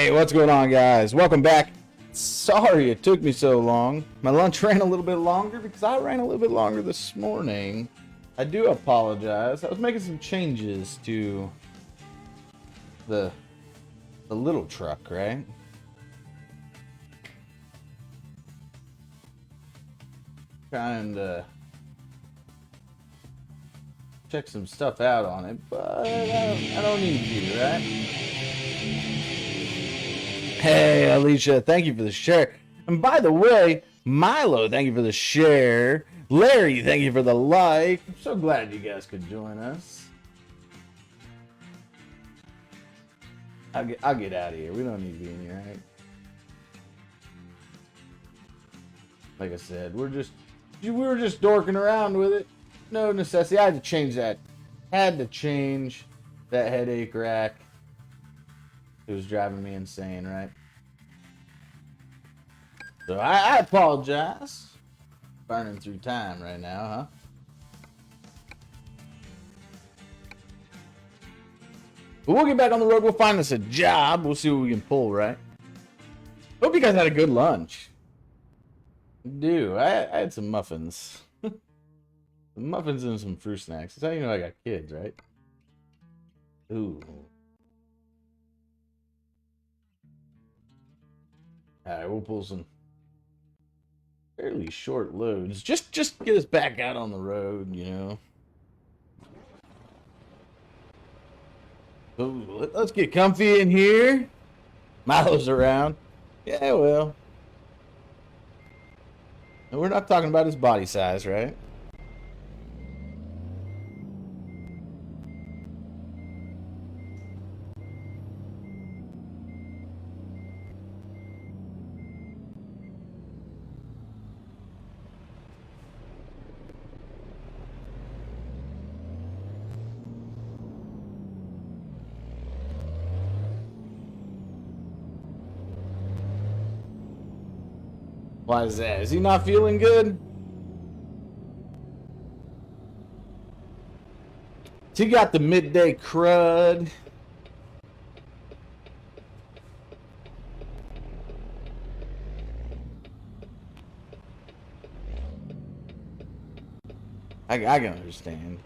Hey, what's going on, guys? Welcome back. Sorry it took me so long. My lunch ran a little bit longer because I ran a little bit longer this morning. I do apologize. I was making some changes to the little truck, right? Trying to check some stuff out on it, but I don't need to, right? Hey, Alicia, thank you for the share. And by the way, Milo, thank you for the share. Larry, thank you for the like. I'm so glad you guys could join us. I'll get out of here. We don't need to be in here, right? Like I said, we were just dorking around with it. No necessity. I had to change that. Had to change that headache rack. It was driving me insane, right? So I apologize. Burning through time right now, huh? But we'll get back on the road. We'll find us a job. We'll see what we can pull, right? Hope you guys had a good lunch. I had some muffins. Some muffins and some fruit snacks. That's how you know I got kids, right? Ooh. Alright, we'll pull some fairly short loads. Just get us back out on the road, you know. So let's get comfy in here. Milo's around. Yeah, well. And we're not talking about his body size, right? Why is that? Is he not feeling good? He got the midday crud. I can understand.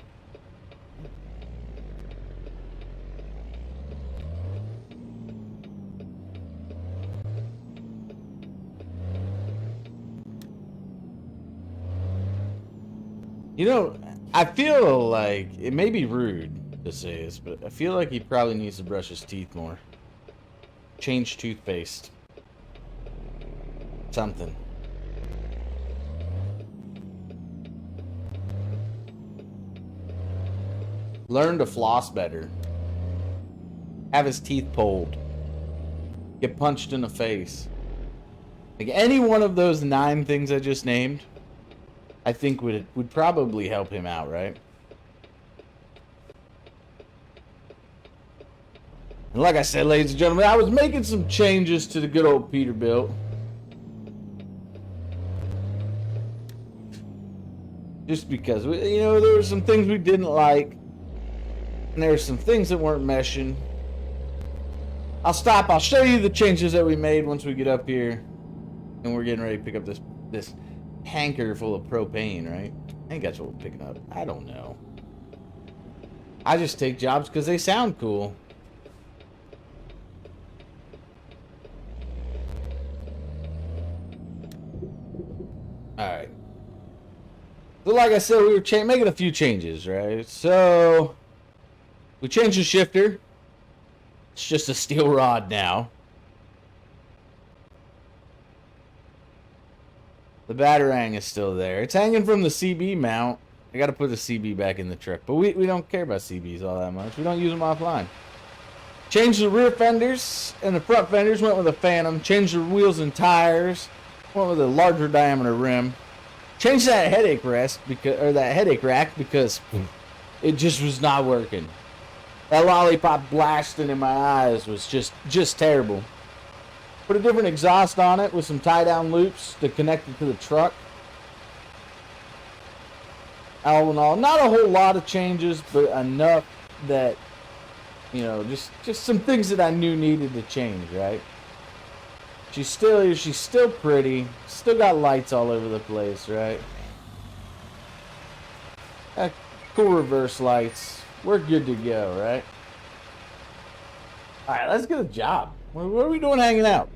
You know, I feel like it may be rude to say this, but I feel like he probably needs to brush his teeth more. Change toothpaste. Something. Learn to floss better. Have his teeth pulled. Get punched in the face. Like any one of those 9 things I just named, I think would probably help him out, right? And like I said, ladies and gentlemen, I was making some changes to the good old Peterbilt. Just because, you know, there were some things we didn't like. And there were some things that weren't meshing. I'll stop. I'll show you the changes that we made once we get up here. And we're getting ready to pick up this hanker full of propane, right? I think that's what we're picking up. I don't know. I just take jobs because they sound cool. Alright. So like I said, we were making a few changes, right? So we changed the shifter. It's just a steel rod now. The batarang is still there. It's hanging from the CB mount. I gotta put the CB back in the truck. But we don't care about CBs all that much. We don't use them offline. Changed the rear fenders and the front fenders. Went with a Phantom. Changed the wheels and tires. Went with a larger diameter rim. Changed that headache rest that headache rack because it just was not working. That lollipop blasting in my eyes was just terrible. Put a different exhaust on it with some tie-down loops to connect it to the truck. All in all, not a whole lot of changes, but enough that You know, just some things that I knew needed to change, right? She's still pretty, still got lights all over the place, right? Cool reverse lights. We're good to go, right? Alright, let's get a job. What are we doing hanging out?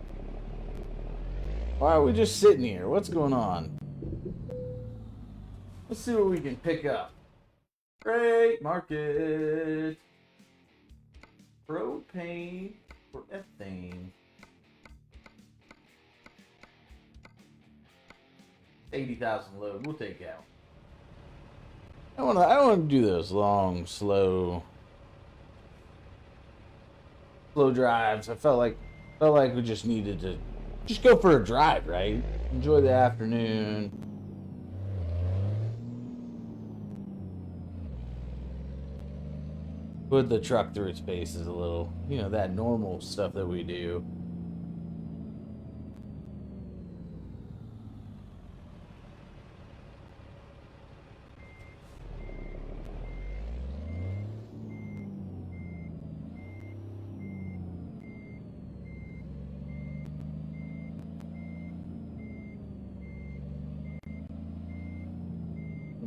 Why are we just sitting here? What's going on? Let's see what we can pick up. Great market. Propane for ethane. 80,000 load. We'll take out. I don't want to do those long, slow drives. I felt like we just needed to just go for a drive, right? Enjoy the afternoon. Put the truck through its paces a little. You know, that normal stuff that we do.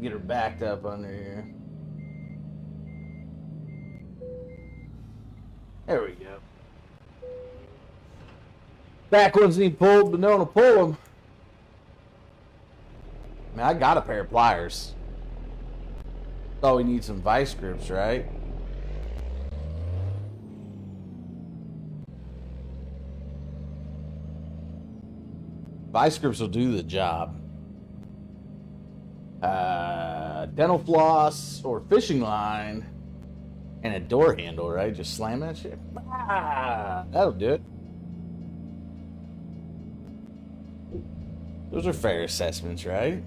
Get her backed up under here. There we go. Back ones need pulled, but no one will pull them. I mean, I got a pair of pliers. Oh, we need some vice grips, right? Vice grips will do the job. Dental floss or fishing line and a door handle, right? Just slam that shit. That'll do it. Those are fair assessments, right?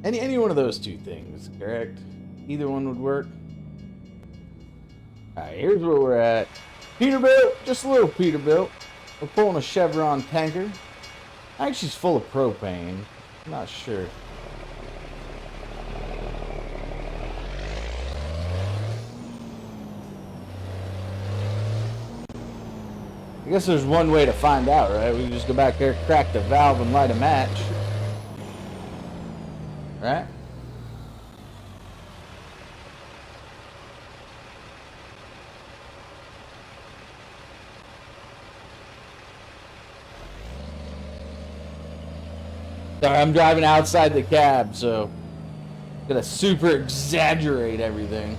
Any one of those two things, correct? Either one would work. Alright, here's where we're at. Peterbilt, just a little Peterbilt. We're pulling a Chevron tanker. I think she's full of propane. I'm not sure. I guess there's one way to find out, right? We can just go back there, crack the valve, and light a match. Right? Sorry, I'm driving outside the cab, so I'm gonna super exaggerate everything.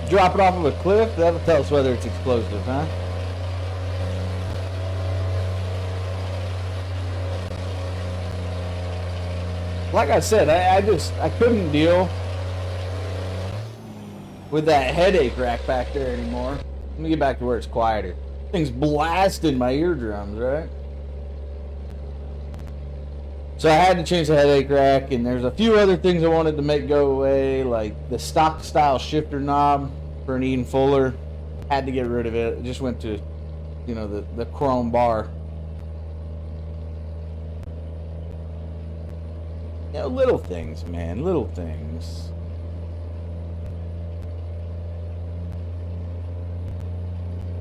Drop it off of a cliff, that'll tell us whether it's explosive, huh? Like I said, I couldn't deal with that headache rack back there anymore. Let me get back to where it's quieter. Thing's blasting my eardrums, right? So I had to change the headache rack, and there's a few other things I wanted to make go away, like the stock style shifter knob for an Eden Fuller. Had to get rid of it. It just went to, you know, the chrome bar. You know, little things, man, little things.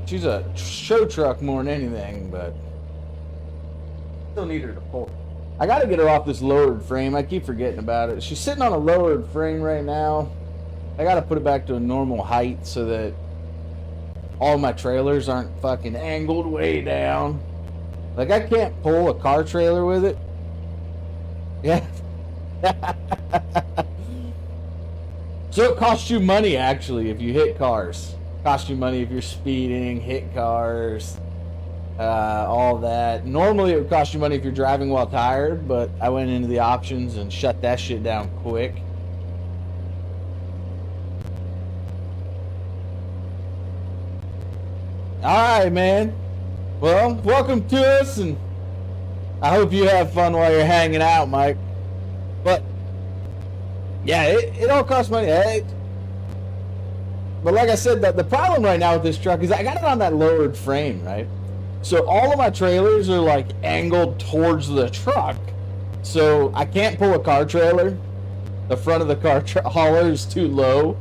She's a show truck more than anything, but still need her to pull. I gotta get her off this lowered frame. I keep forgetting about it. She's sitting on a lowered frame right now. I gotta put it back to a normal height so that all my trailers aren't fucking angled way down. Like, I can't pull a car trailer with it. Yeah. So it costs you money, actually, if you hit cars. Costs you money if you're speeding, hit cars, all that. Normally it would cost you money if you're driving while tired, but I went into the options and shut that shit down quick. Alright, man. Well, welcome to us, and I hope you have fun while you're hanging out, Mike. But, yeah, it all costs money. But like I said, the problem right now with this truck is I got it on that lowered frame, right? So all of my trailers are like angled towards the truck. So I can't pull a car trailer. The front of the car hauler is too low.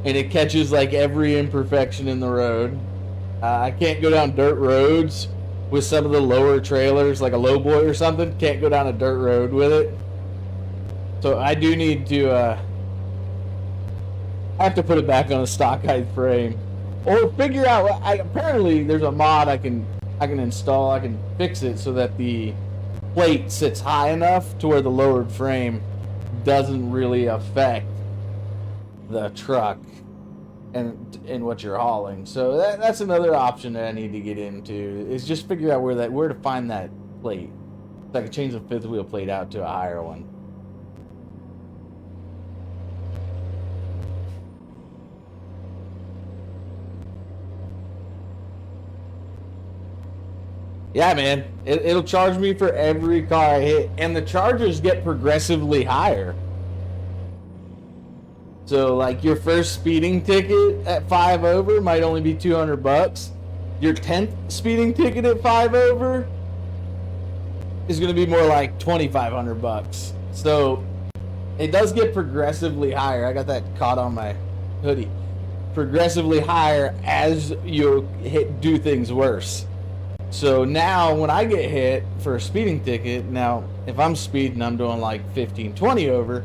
And it catches like every imperfection in the road. I can't go down dirt roads with some of the lower trailers, like a lowboy or something. Can't go down a dirt road with it. So I do need to, I have to put it back on a stock height frame. Or figure out, apparently there's a mod I can install, I can fix it so that the plate sits high enough to where the lowered frame doesn't really affect the truck and what you're hauling. So that's another option that I need to get into, is just figure out where to find that plate. So I can change the fifth wheel plate out to a higher one. Yeah, man. It'll charge me for every car I hit, and the charges get progressively higher. So, like, your first speeding ticket at 5 over might only be $200. Your 10th speeding ticket at 5 over is going to be more like $2,500. So, it does get progressively higher. I got that caught on my hoodie. Progressively higher as you do things worse. So now when I get hit for a speeding ticket, now if I'm speeding, I'm doing like 15, 20 over,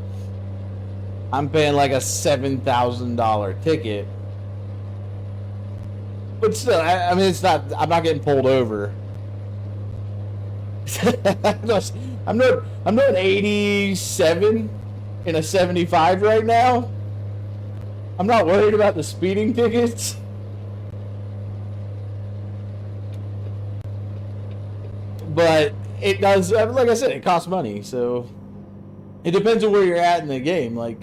I'm paying like a $7,000 ticket. But still, I mean, I'm not getting pulled over. I'm doing 87 in a 75 right now. I'm not worried about the speeding tickets. But it does, like I said, it costs money, so it depends on where you're at in the game. Like,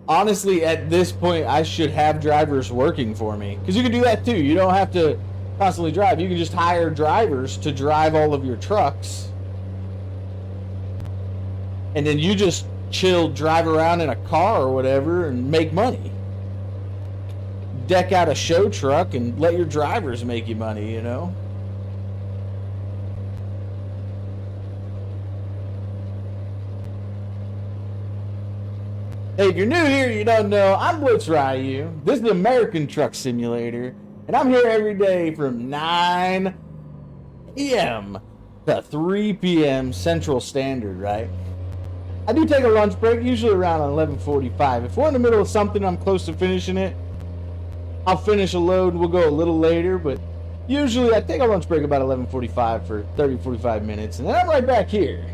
honestly, at this point, I should have drivers working for me. Because you can do that too. You don't have to constantly drive. You can just hire drivers to drive all of your trucks. And then you just chill, drive around in a car or whatever, and make money. Deck out a show truck and let your drivers make you money, you know? Hey, if you're new here, you don't know, I'm Blitz Ryu. This is the American Truck Simulator, and I'm here every day from 9 p.m. to 3 p.m. Central Standard, right? I do take a lunch break, usually around 11:45. If we're in the middle of something, I'm close to finishing it, I'll finish a load, we'll go a little later, but usually I take a lunch break about 11:45 for 30-45 minutes, and then I'm right back here.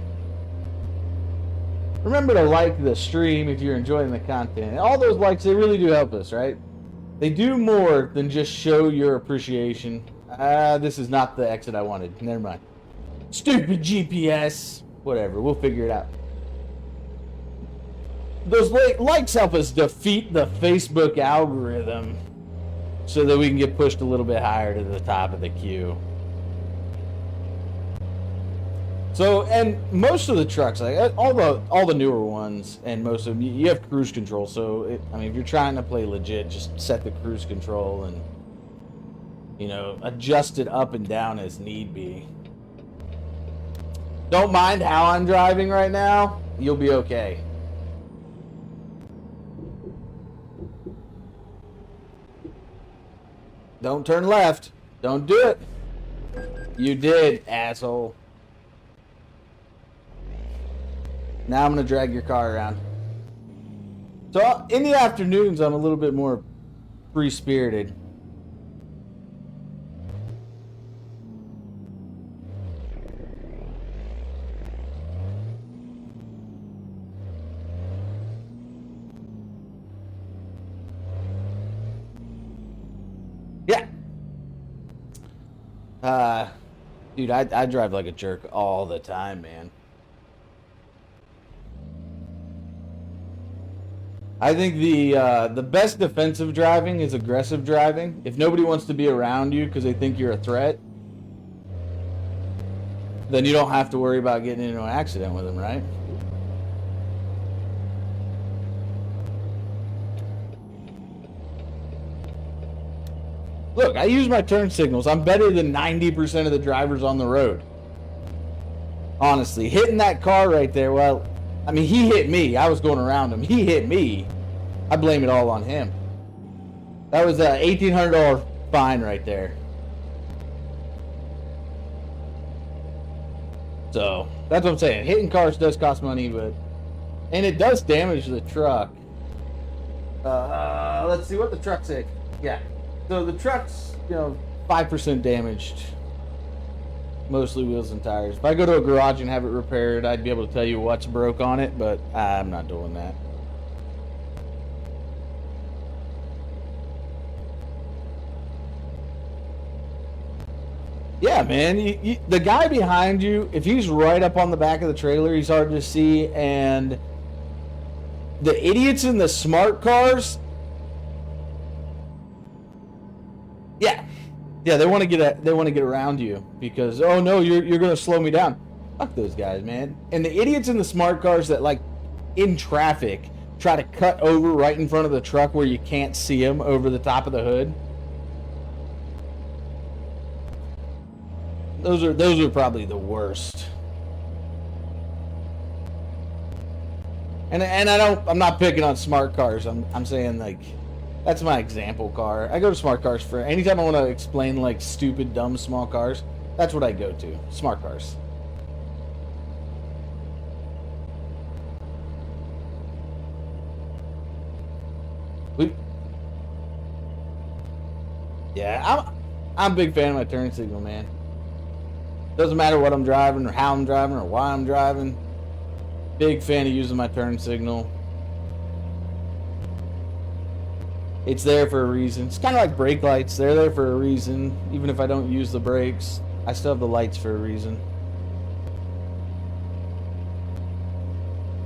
Remember to like the stream if you're enjoying the content. All those likes, they really do help us, right? They do more than just show your appreciation. This is not the exit I wanted. Never mind. Stupid GPS. Whatever, we'll figure it out. Those likes help us defeat the Facebook algorithm so that we can get pushed a little bit higher to the top of the queue. So, and most of the trucks, like all the newer ones, and most of them, you have cruise control. So, I mean, if you're trying to play legit, just set the cruise control and, you know, adjust it up and down as need be. Don't mind how I'm driving right now. You'll be okay. Don't turn left. Don't do it. You did, asshole. Now I'm going to drag your car around. So in the afternoons, I'm a little bit more free-spirited. Dude, I drive like a jerk all the time, man. I think the best defensive driving is aggressive driving. If nobody wants to be around you because they think you're a threat, then you don't have to worry about getting into an accident with them, right? Look, I use my turn signals. I'm better than 90% of the drivers on the road. Honestly, hitting that car right there, well, I mean, he hit me. I was going around him. He hit me. I blame it all on him. That was a $1,800 fine right there. So, that's what I'm saying. Hitting cars does cost money, and it does damage the truck. Let's see what the truck said. Yeah. So the truck's, 5% damaged. Mostly wheels and tires. If I go to a garage and have it repaired, I'd be able to tell you what's broke on it, but I'm not doing that. Yeah, man. The guy behind you, if he's right up on the back of the trailer, he's hard to see. And the idiots in the smart cars, yeah, they want to get around you because, oh no, you're gonna slow me down. Fuck those guys, man. And the idiots in the smart cars that, like, in traffic try to cut over right in front of the truck where you can't see them over the top of the hood. Those are probably the worst. And I'm not picking on smart cars. I'm saying, like, that's my example car. I go to smart cars for anytime I want to explain, like, stupid, dumb, small cars. That's what I go to. Smart cars. Yeah, I'm a big fan of my turn signal, man. Doesn't matter what I'm driving or how I'm driving or why I'm driving. Big fan of using my turn signal. It's there for a reason. It's kind of like brake lights. They're there for a reason. Even if I don't use the brakes, I still have the lights for a reason.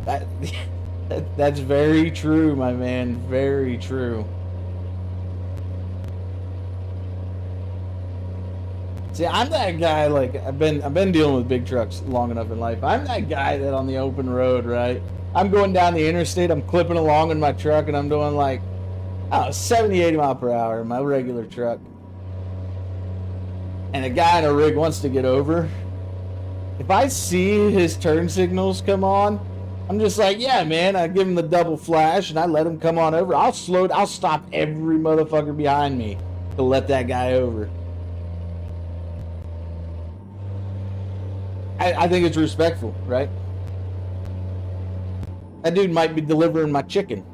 That's very true, my man. Very true. See, I'm that guy, like, I've been dealing with big trucks long enough in life. I'm that guy that on the open road, right? I'm going down the interstate, I'm clipping along in my truck, and I'm doing, like, 70, 80 mile per hour in my regular truck. And a guy in a rig wants to get over. If I see his turn signals come on, I'm just like, yeah, man, I give him the double flash, and I let him come on over. I'll stop every motherfucker behind me to let that guy over. I think it's respectful, right? That dude might be delivering my chicken.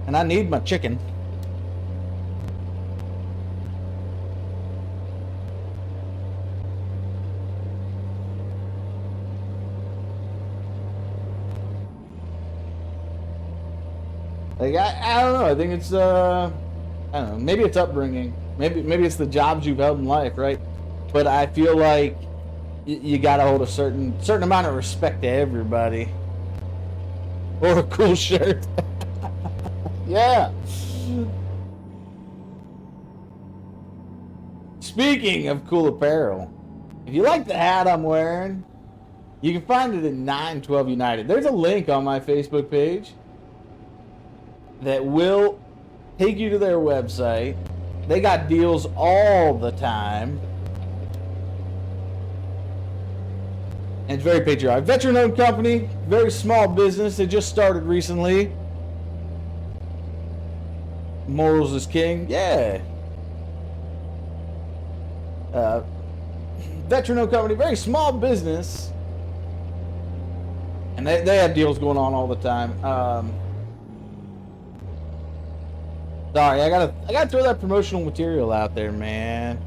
And I need my chicken. Like, I don't know. I think it's, I don't know. Maybe it's upbringing. Maybe it's the jobs you've held in life, right? But I feel like you gotta hold a certain amount of respect to everybody. Or a cool shirt. Yeah. Speaking of cool apparel, if you like the hat I'm wearing, you can find it at 912 United. There's a link on my Facebook page that will take you to their website. They got deals all the time. And it's very patriotic. Veteran-owned company, very small business. They just started recently. Morals is king. Yeah. Veteran-owned company, very small business. And they have deals going on all the time. Sorry, I gotta throw that promotional material out there, man.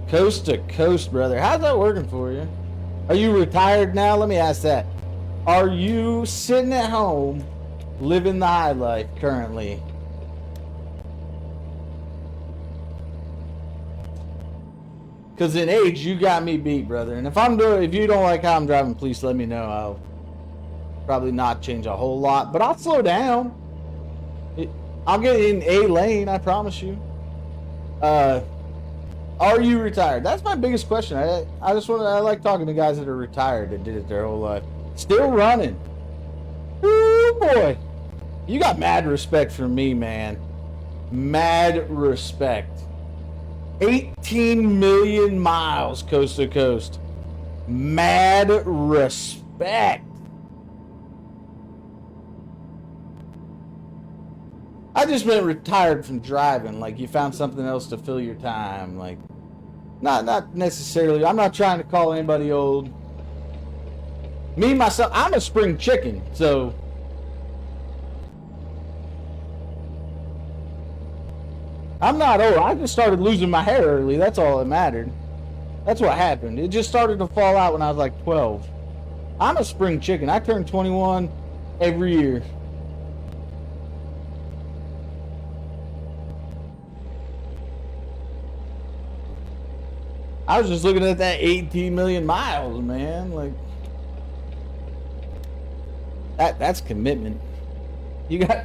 Coast to coast, brother. How's that working for you? Are you retired now? Let me ask that. Are you sitting at home living the high life currently? Because in age, you got me beat, brother. And if you don't like how I'm driving, please let me know. I'll probably not change a whole lot, but I'll slow down. I'll get in a lane, I promise you. Are you retired? That's my biggest question. I like talking to guys that are retired that did it their whole life. Still running. Ooh, boy. You got mad respect for me, man. Mad respect. 18 million miles coast to coast. Mad respect. I just meant retired from driving. Like you found something else to fill your time. Like, not necessarily. I'm not trying to call anybody old. Me, myself, I'm a spring chicken. So, I'm not old. I just started losing my hair early. That's all that mattered. That's what happened. It just started to fall out when I was like 12. I'm a spring chicken. I turn 21 every year. I was just looking at that 18 million miles, man. Like, that's commitment. You got...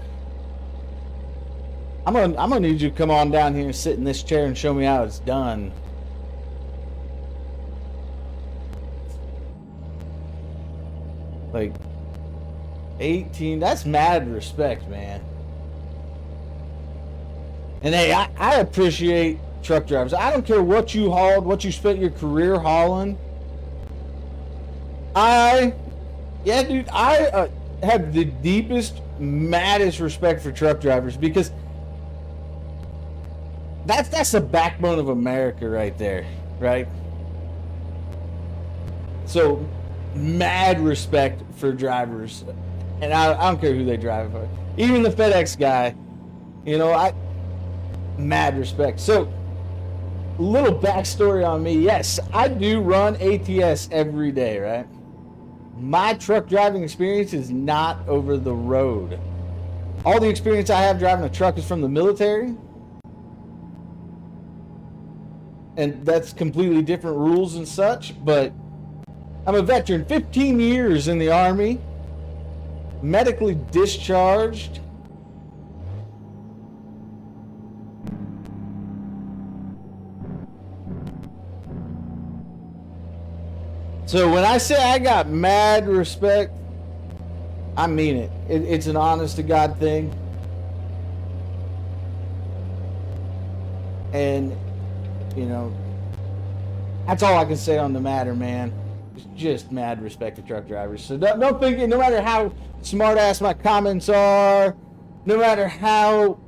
I'm gonna need you to come on down here and sit in this chair and show me how it's done. Like 18, that's mad respect, man. And hey, I appreciate truck drivers. I don't care what you hauled, what you spent your career hauling. Yeah, dude, I have the deepest, maddest respect for truck drivers because that's the backbone of America right there, right? So, mad respect for drivers, and I don't care who they drive for. Even the FedEx guy, you know, mad respect. So, little backstory on me. Yes, I do run ATS every day, right? My truck driving experience is not over the road. All the experience I have driving a truck is from the military. And that's completely different rules and such, but I'm a veteran, 15 years in the Army, medically discharged. So when I say I got mad respect, I mean it. It's an honest to God thing. And, you know, that's all I can say on the matter, man. It's just mad respect for truck drivers. So don't think, no matter how smart ass my comments are, no matter how,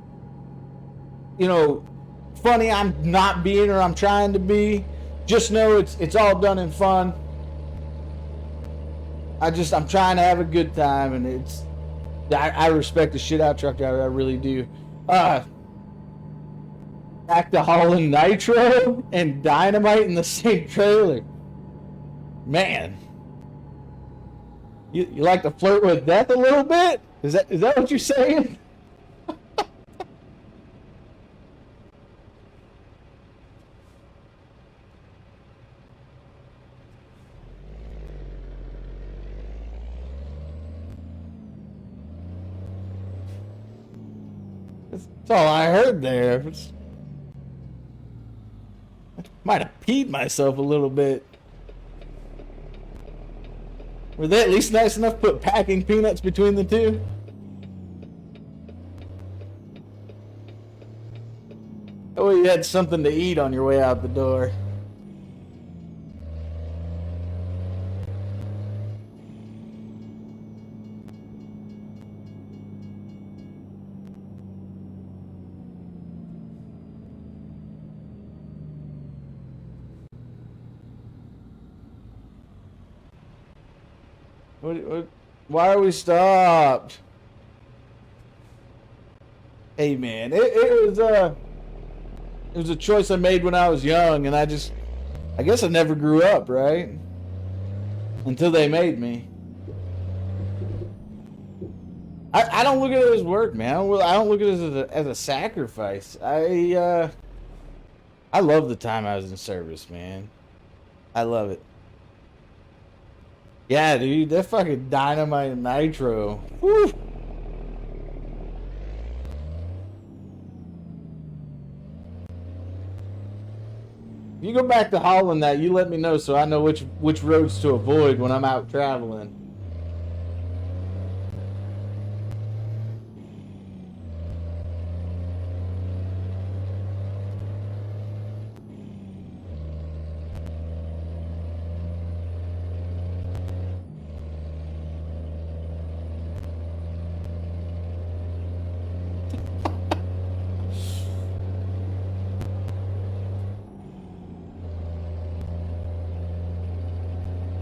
you know, funny I'm not being or I'm trying to be, just know it's all done in fun. I'm trying to have a good time, and I respect the shit out of truck driver. I really do. Back to hauling nitro and dynamite in the same trailer. Man, you like to flirt with death a little bit? Is that what you're saying? That's all I heard there. I might have peed myself a little bit. Were they at least nice enough to put packing peanuts between the two? Oh, you had something to eat on your way out the door. Why are we stopped? Hey man, it was a choice I made when I was young, and I guess I never grew up, right? Until they made me. I don't look at it as work, man. I don't look at it as a sacrifice. I I love the time I was in service, man. I love it. Yeah, dude, that fucking dynamite nitro. Woo! If you go back to hauling that, you let me know so I know which roads to avoid when I'm out traveling.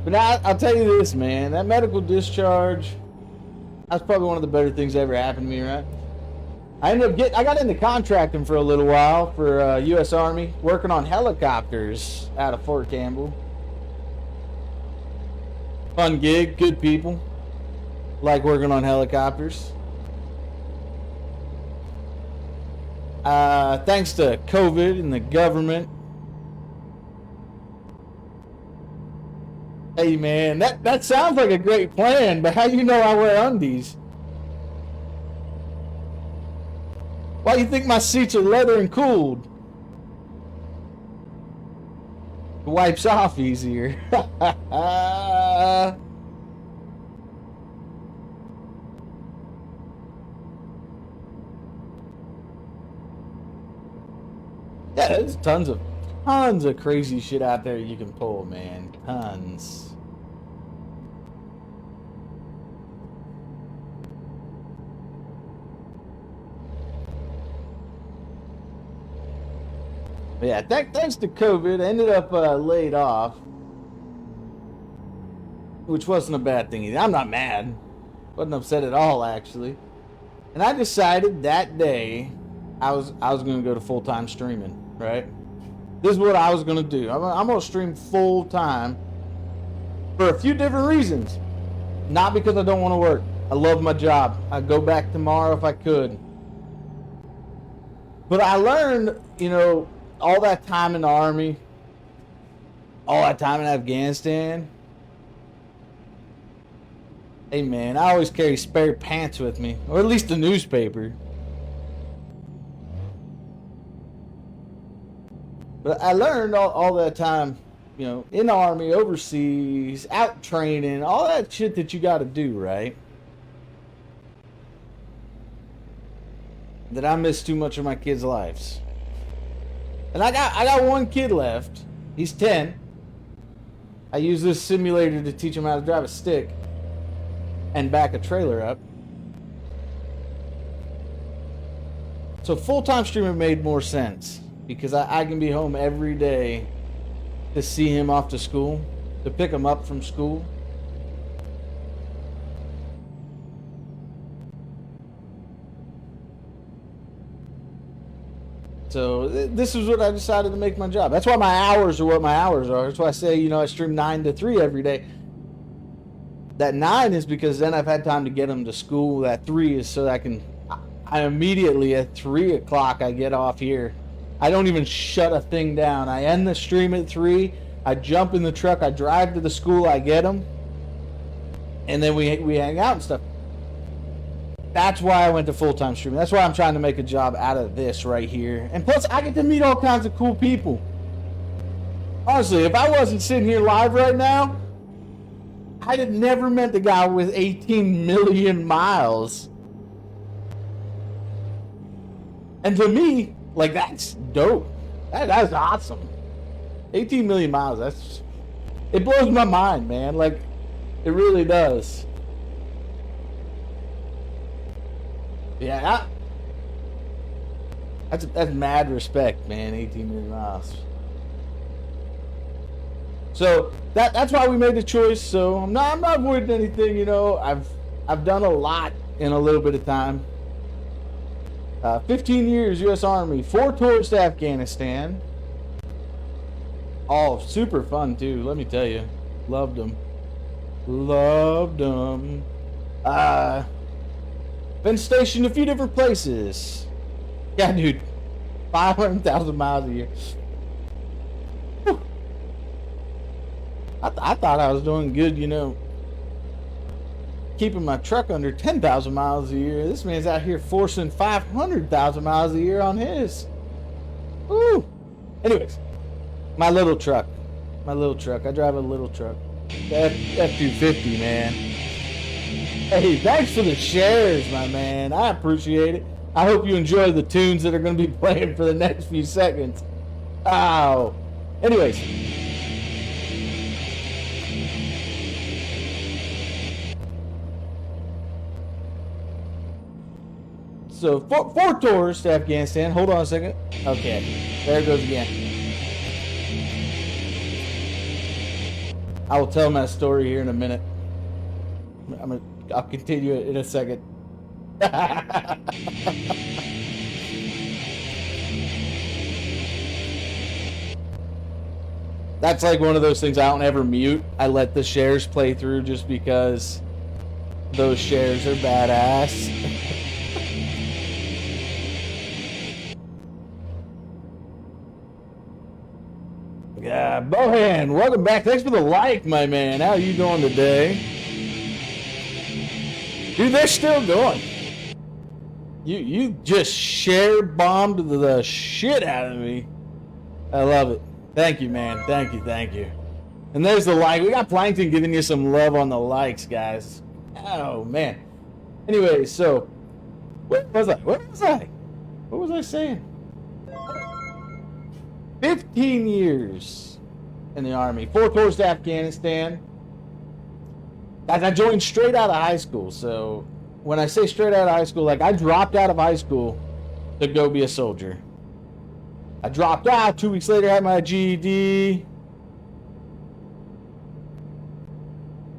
But I'll tell you this, man. That medical discharge, that's probably one of the better things that ever happened to me, right? I got into contracting for a little while for U.S. Army, working on helicopters out of Fort Campbell. Fun gig, good people. Like working on helicopters. Thanks to COVID and the government. Hey man, that sounds like a great plan, but how you know I wear undies? Why you think my seats are leather and cooled? It wipes off easier. Yeah, there's tons of crazy shit out there you can pull, man. Tons. But yeah, thanks to COVID, I ended up laid off, which wasn't a bad thing either. I'm not mad. Wasn't upset at all, actually. And I decided that day I was going to go to full-time streaming, right? This is what I was going to do. I'm going to stream full-time for a few different reasons. Not because I don't want to work. I love my job. I'd go back tomorrow if I could. But I learned, all that time in the Army, all that time in Afghanistan. Hey, man, I always carry spare pants with me. Or at least a newspaper. But I learned all that time, in the Army, overseas, out training, all that shit that you got to do, right? That I miss too much of my kids' lives. And I got one kid left. He's 10. I use this simulator to teach him how to drive a stick and back a trailer up. So full-time streaming made more sense. Because I can be home every day to see him off to school, to pick him up from school. So this is what I decided to make my job. That's why my hours are what my hours are. That's why I say, I stream 9 to 3 every day. That 9 is because then I've had time to get him to school. That 3 is so that I immediately at 3 o'clock I get off here. I don't even shut a thing down. I end the stream at 3. I jump in the truck. I drive to the school. I get them. And then we hang out and stuff. That's why I went to full-time streaming. That's why I'm trying to make a job out of this right here. And plus, I get to meet all kinds of cool people. Honestly, if I wasn't sitting here live right now, I'd have never met the guy with 18 million miles. And to me, that's dope. That's awesome. 18 million miles, it blows my mind, man. It really does. Yeah, that's mad respect, man. 18 million miles. So that's why we made the choice. So I'm not avoiding anything, I've done a lot in a little bit of time. 15 years U.S. Army, 4 tours to Afghanistan. All super fun too, let me tell you. Loved them. Been stationed a few different places. Yeah, dude. 500,000 miles a year. I thought I was doing good, you know, keeping my truck under 10,000 miles a year. This man's out here forcing 500,000 miles a year on his. Woo! Anyways, my little truck. I drive a little truck. The F-250, man. Hey, thanks for the shares, my man. I appreciate it. I hope you enjoy the tunes that are going to be playing for the next few seconds. Ow. Anyways. So, four tours to Afghanistan. Hold on a second. Okay. There it goes again. I will tell my story here in a minute. I'll continue it in a second. That's like one of those things I don't ever mute. I let the shares play through just because those shares are badass. Yeah, Bohan, welcome back. Thanks for the like, my man. How are you doing today? Dude, they're still going. You just share bombed the shit out of me. I love it. Thank you, man. Thank you. And there's the like. We got Plankton giving you some love on the likes, guys. Oh, man. Anyway, so where was I? What was I saying? 15 years in the Army. 4 tours to Afghanistan. Guys, I joined straight out of high school. So when I say straight out of high school, like I dropped out of high school to go be a soldier. I dropped out. 2 weeks later, had my GED.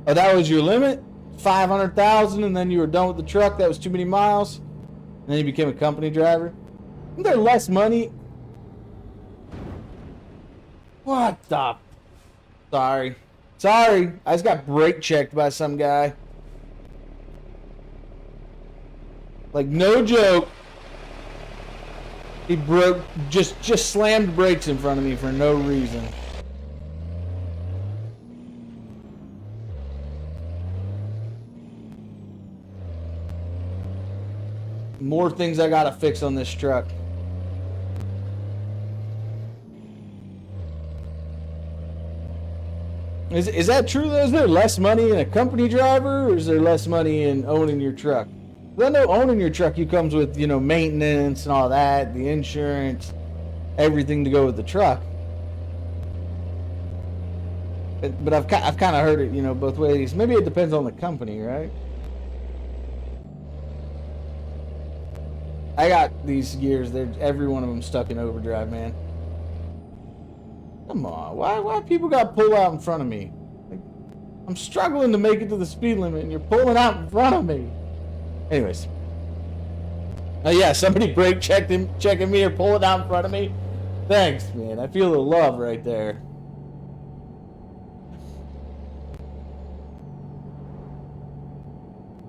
Oh, that was your limit? 500,000, and then you were done with the truck. That was too many miles. And then you became a company driver. Isn't there less money? What the? Sorry. I just got brake checked by some guy. Like, no joke. He just slammed brakes in front of me for no reason. More things I gotta fix on this truck. Is that true though? Is there less money in a company driver, or is there less money in owning your truck? I know owning your truck, you comes with, you know, maintenance and all that, the insurance, everything to go with the truck. But I've kind of heard it, you know, both ways. Maybe it depends on the company, right? I got these gears. Every one of them stuck in overdrive, man. Come on, why people got to pull out in front of me? Like, I'm struggling to make it to the speed limit, and you're pulling out in front of me. Anyways. Oh yeah, somebody brake checking me or pulling out in front of me. Thanks, man. I feel the love right there.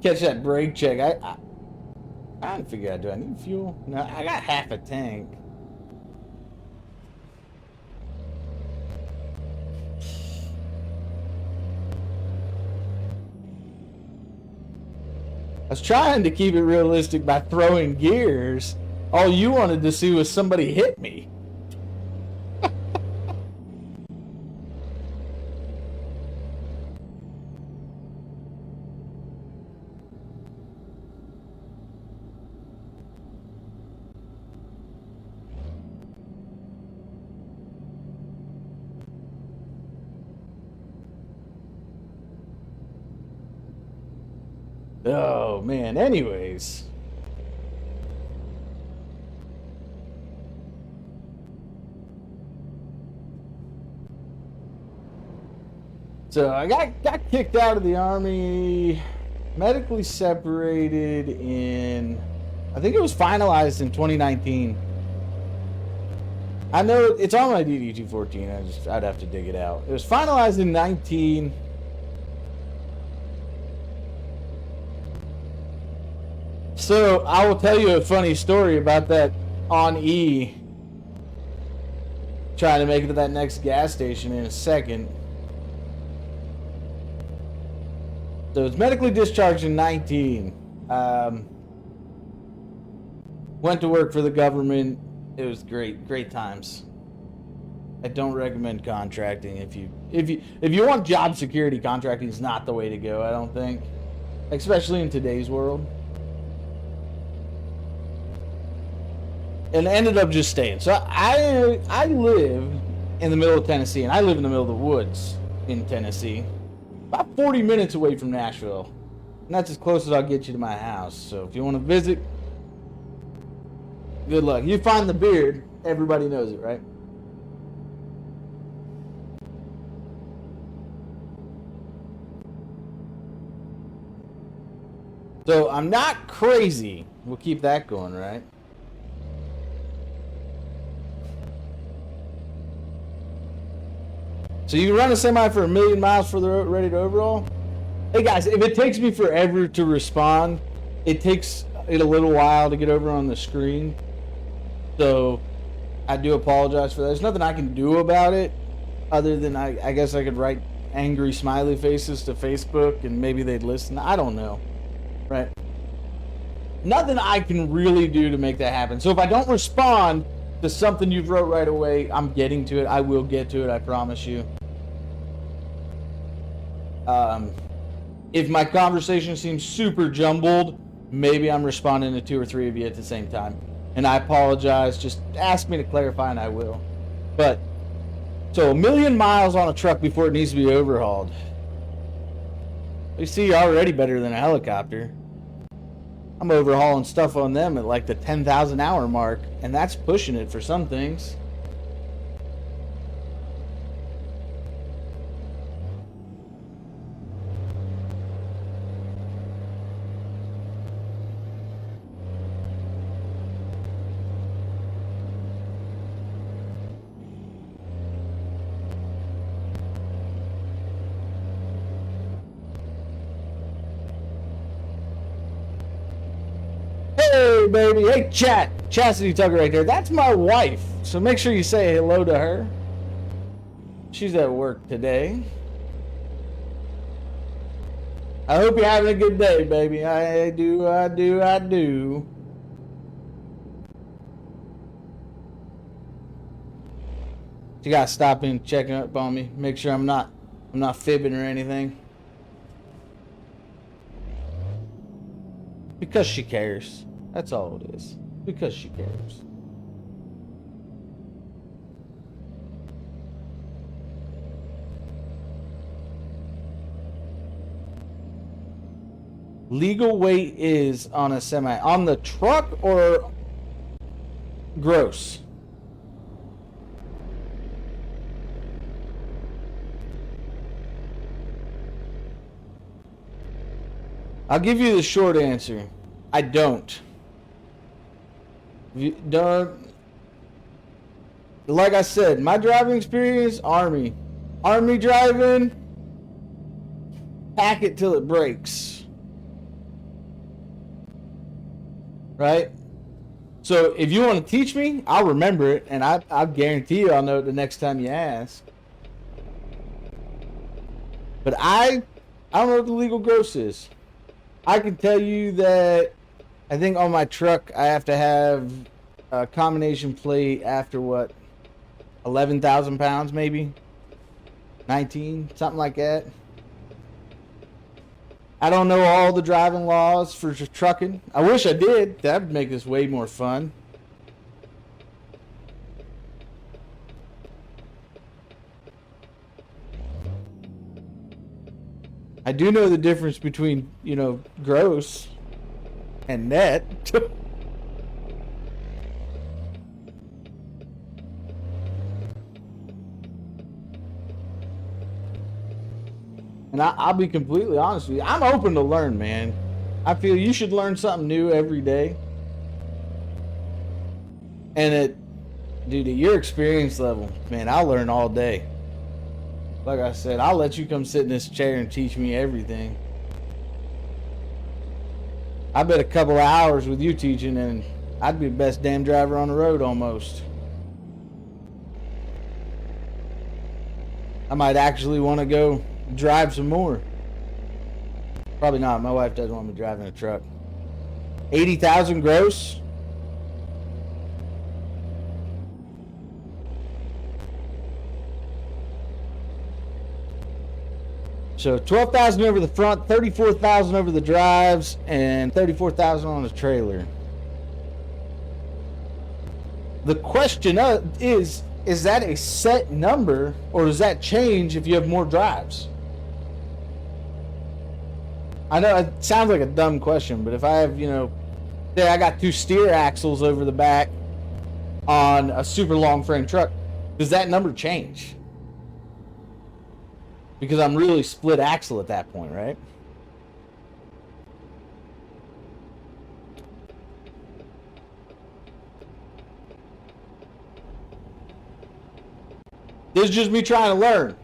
Catch that brake check. I didn't figure out, do I need fuel? No, I got half a tank. I was trying to keep it realistic by throwing gears. All you wanted to see was somebody hit me. Oh, man. Anyways. So I got kicked out of the Army, medically separated in, I think it was finalized in 2019. I know it's on my DD-214. I'd have to dig it out. It was finalized in 19. So, I will tell you a funny story about that on E. Trying to make it to that next gas station in a second. So it's medically discharged in 19. Went to work for the government. It was great times. I don't recommend contracting. If you want job security, contracting is not the way to go, I don't think. Especially in today's world. And I ended up just staying. So I live in the middle of Tennessee, and I live in the middle of the woods in Tennessee. About 40 minutes away from Nashville. And that's as close as I'll get you to my house. So if you want to visit, good luck. You find the beard, everybody knows it, right? So I'm not crazy. We'll keep that going, right? So you can run a semi for 1 million miles for the road, ready to overhaul? Hey guys, if it takes me forever to respond, it takes it a little while to get over on the screen. So I do apologize for that. There's nothing I can do about it other than I guess I could write angry smiley faces to Facebook and maybe they'd listen. I don't know. Right? Nothing I can really do to make that happen. So if I don't respond to something you've wrote right away, I'm getting to it. I will get to it, I promise you. If my conversation seems super jumbled, maybe I'm responding to 2 or 3 of you at the same time. And I apologize. Just ask me to clarify and I will. But, so 1 million miles on a truck before it needs to be overhauled. You see, you're already better than a helicopter. I'm overhauling stuff on them at like the 10,000 hour mark, and that's pushing it for some things. Hey, baby. Hey, Chastity Tucker right there. That's my wife. So make sure you say hello to her. She's at work today. I hope you're having a good day, baby. I do. You gotta stop in checking up on me. Make sure I'm not fibbing or anything. Because she cares. That's all it is. Because she cares. Legal weight is on a semi. On the truck or gross? I'll give you the short answer. I don't. Like I said, my driving experience, Army. Army driving, pack it till it breaks. Right? So if you want to teach me, I'll remember it, and I guarantee you I'll know it the next time you ask. But I don't know what the legal gross is. I can tell you that I think on my truck I have to have a combination plate after what, 11,000 pounds maybe? 19, something like that. I don't know all the driving laws for trucking. I wish I did. That would make this way more fun. I do know the difference between, gross and net. And I'll be completely honest with you. I'm open to learn, man. I feel you should learn something new every day. And dude, at your experience level, man, I'll learn all day. Like I said, I'll let you come sit in this chair and teach me everything. I bet a couple of hours with you teaching and I'd be the best damn driver on the road almost. I might actually want to go drive some more. Probably not. My wife doesn't want me driving a truck. 80,000 gross. So 12,000 over the front, 34,000 over the drives, and 34,000 on the trailer. The question is that a set number, or does that change if you have more drives? I know it sounds like a dumb question, but if I have, say I got 2 steer axles over the back on a super long frame truck, does that number change? Because I'm really split axle at that point, right? This is just me trying to learn.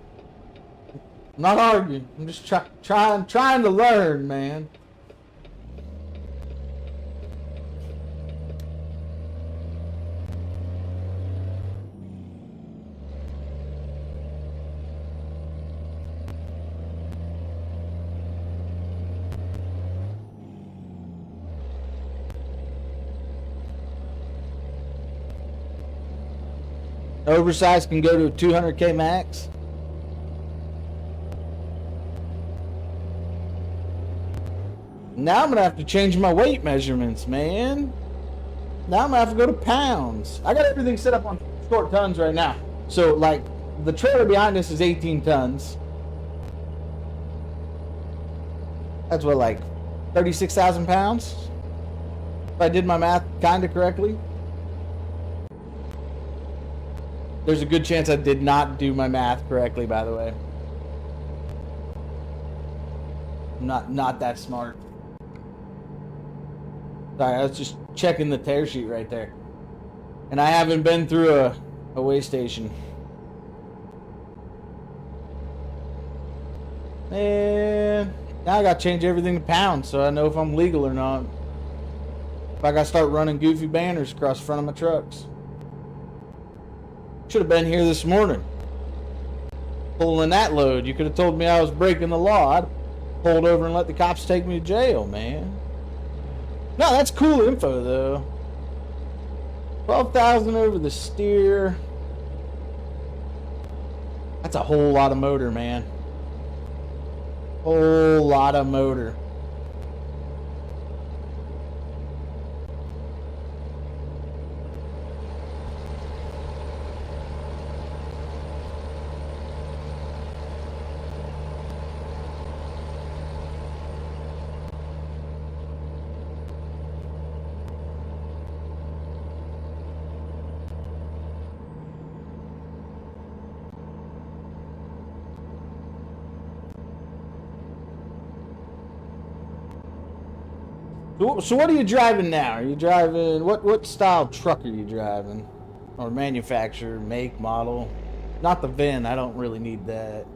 I'm not arguing. I'm just trying to learn, man. Oversized can go to a 200K max. Now I'm going to have to change my weight measurements, man. Now I'm going to have to go to pounds. I got everything set up on short tons right now. So, like, the trailer behind us is 18 tons. That's what, like, 36,000 pounds? If I did my math kind of correctly. There's a good chance I did not do my math correctly, by the way. I'm not that smart. Sorry, I was just checking the tear sheet right there. And I haven't been through a weigh station. And now I gotta change everything to pounds so I know if I'm legal or not. If I gotta start running goofy banners across the front of my trucks. Should have been here this morning. Pulling that load. You could have told me I was breaking the law. I'd pulled over and let the cops take me to jail, man. No, that's cool info, though. 12,000 over the steer. That's a whole lot of motor, man. Whole lot of motor. So what are you driving now? Are you driving, what style truck are you driving? Or manufacturer, make, model? Not the VIN, I don't really need that.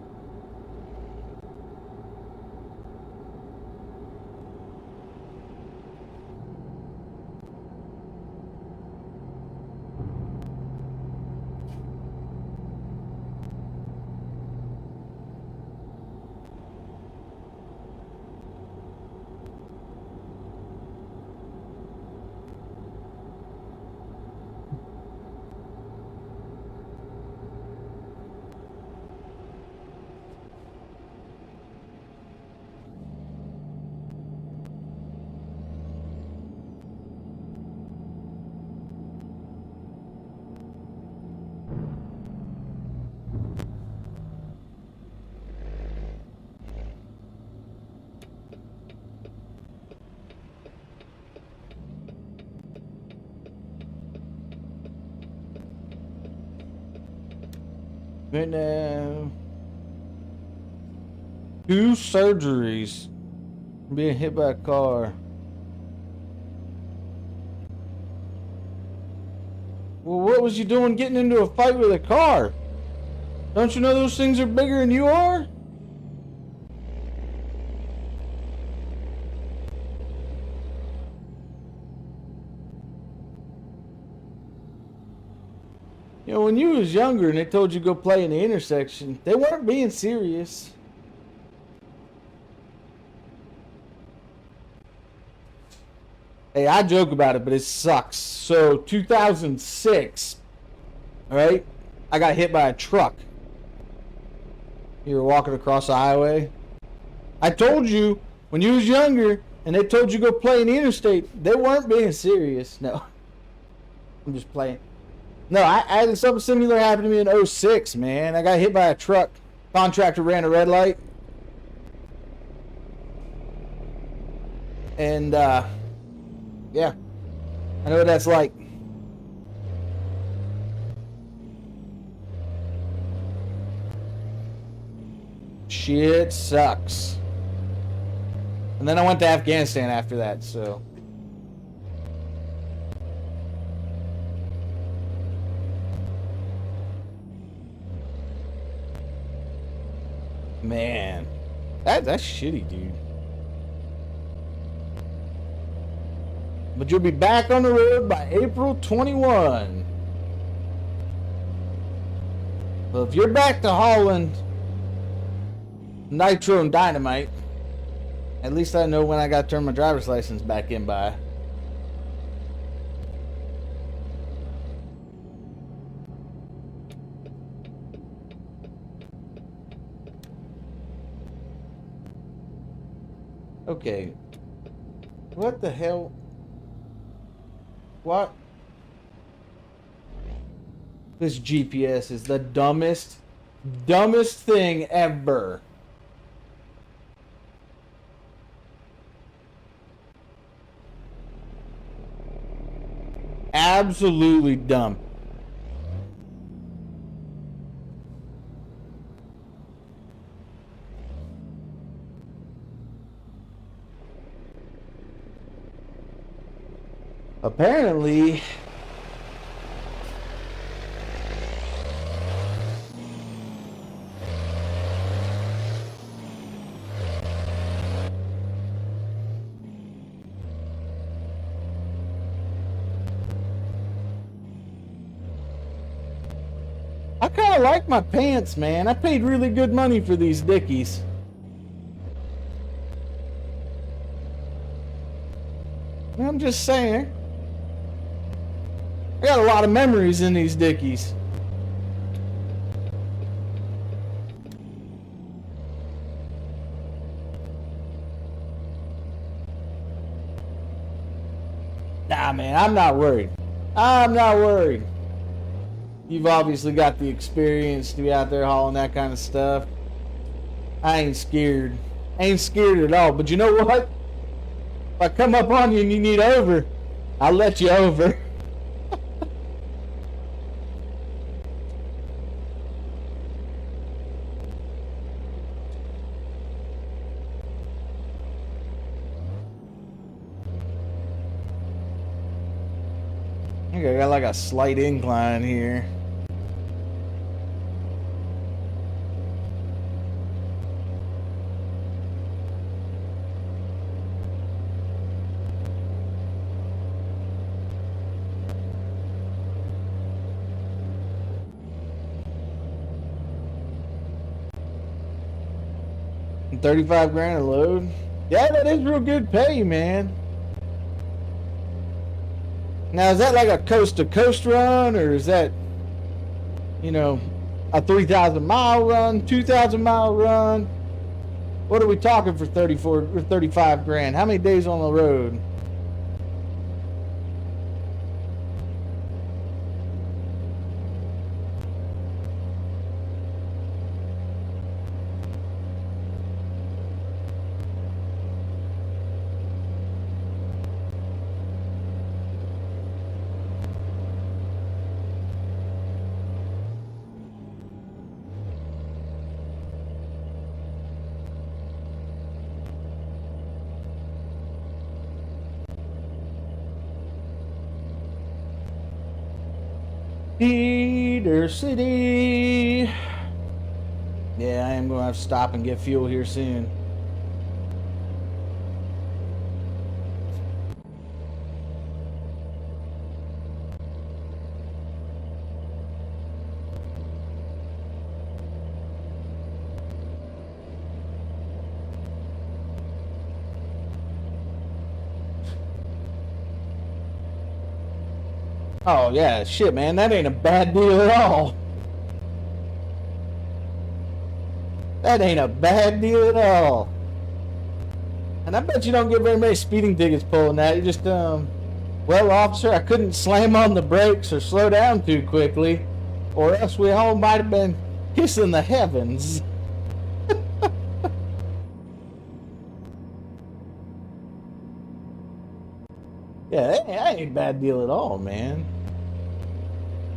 Right now, 2 surgeries, being hit by a car. Well, what was you doing getting into a fight with a car? Don't you know those things are bigger than you are? You know, when you was younger and they told you to go play in the intersection, they weren't being serious. Hey, I joke about it, but it sucks. So 2006, all right, I got hit by a truck. You were walking across the highway. I told you when you was younger and they told you go play in the interstate, they weren't being serious. No, I'm just playing. No, I had something similar happen to me in 06, man. I got hit by a truck. Contractor ran a red light. And, yeah. I know what that's like. Shit sucks. And then I went to Afghanistan after that, so. Man. That's shitty, dude. But you'll be back on the road by April 21. Well, if you're back to hauling nitro and dynamite, at least I know when I got to turn my driver's license back in by. Okay. What the hell? What? This GPS is the dumbest thing ever. Absolutely dumb. Apparently, I kind of like my pants, man. I paid really good money for these Dickies. I'm just saying. I got a lot of memories in these Dickies. Nah, man, I'm not worried. I'm not worried. You've obviously got the experience to be out there hauling that kind of stuff. I ain't scared. I ain't scared at all. But you know what? If I come up on you and you need over, I'll let you over. I think I got like a slight incline here. $35 a load. Yeah, that is real good pay, man. Now, is that like a coast-to-coast run, or is that, you know, a 3,000-mile run, 2,000-mile run? What are we talking for 34 or 35 grand? How many days on the road? Peter City. Yeah, I am going to have to stop and get fuel here soon. Oh, yeah, shit, man. That ain't a bad deal at all. That ain't a bad deal at all. And I bet you don't get very many speeding tickets pulling that. You just, well, officer, I couldn't slam on the brakes or slow down too quickly, or else we all might have been kissing the heavens. Yeah, that ain't a bad deal at all, man.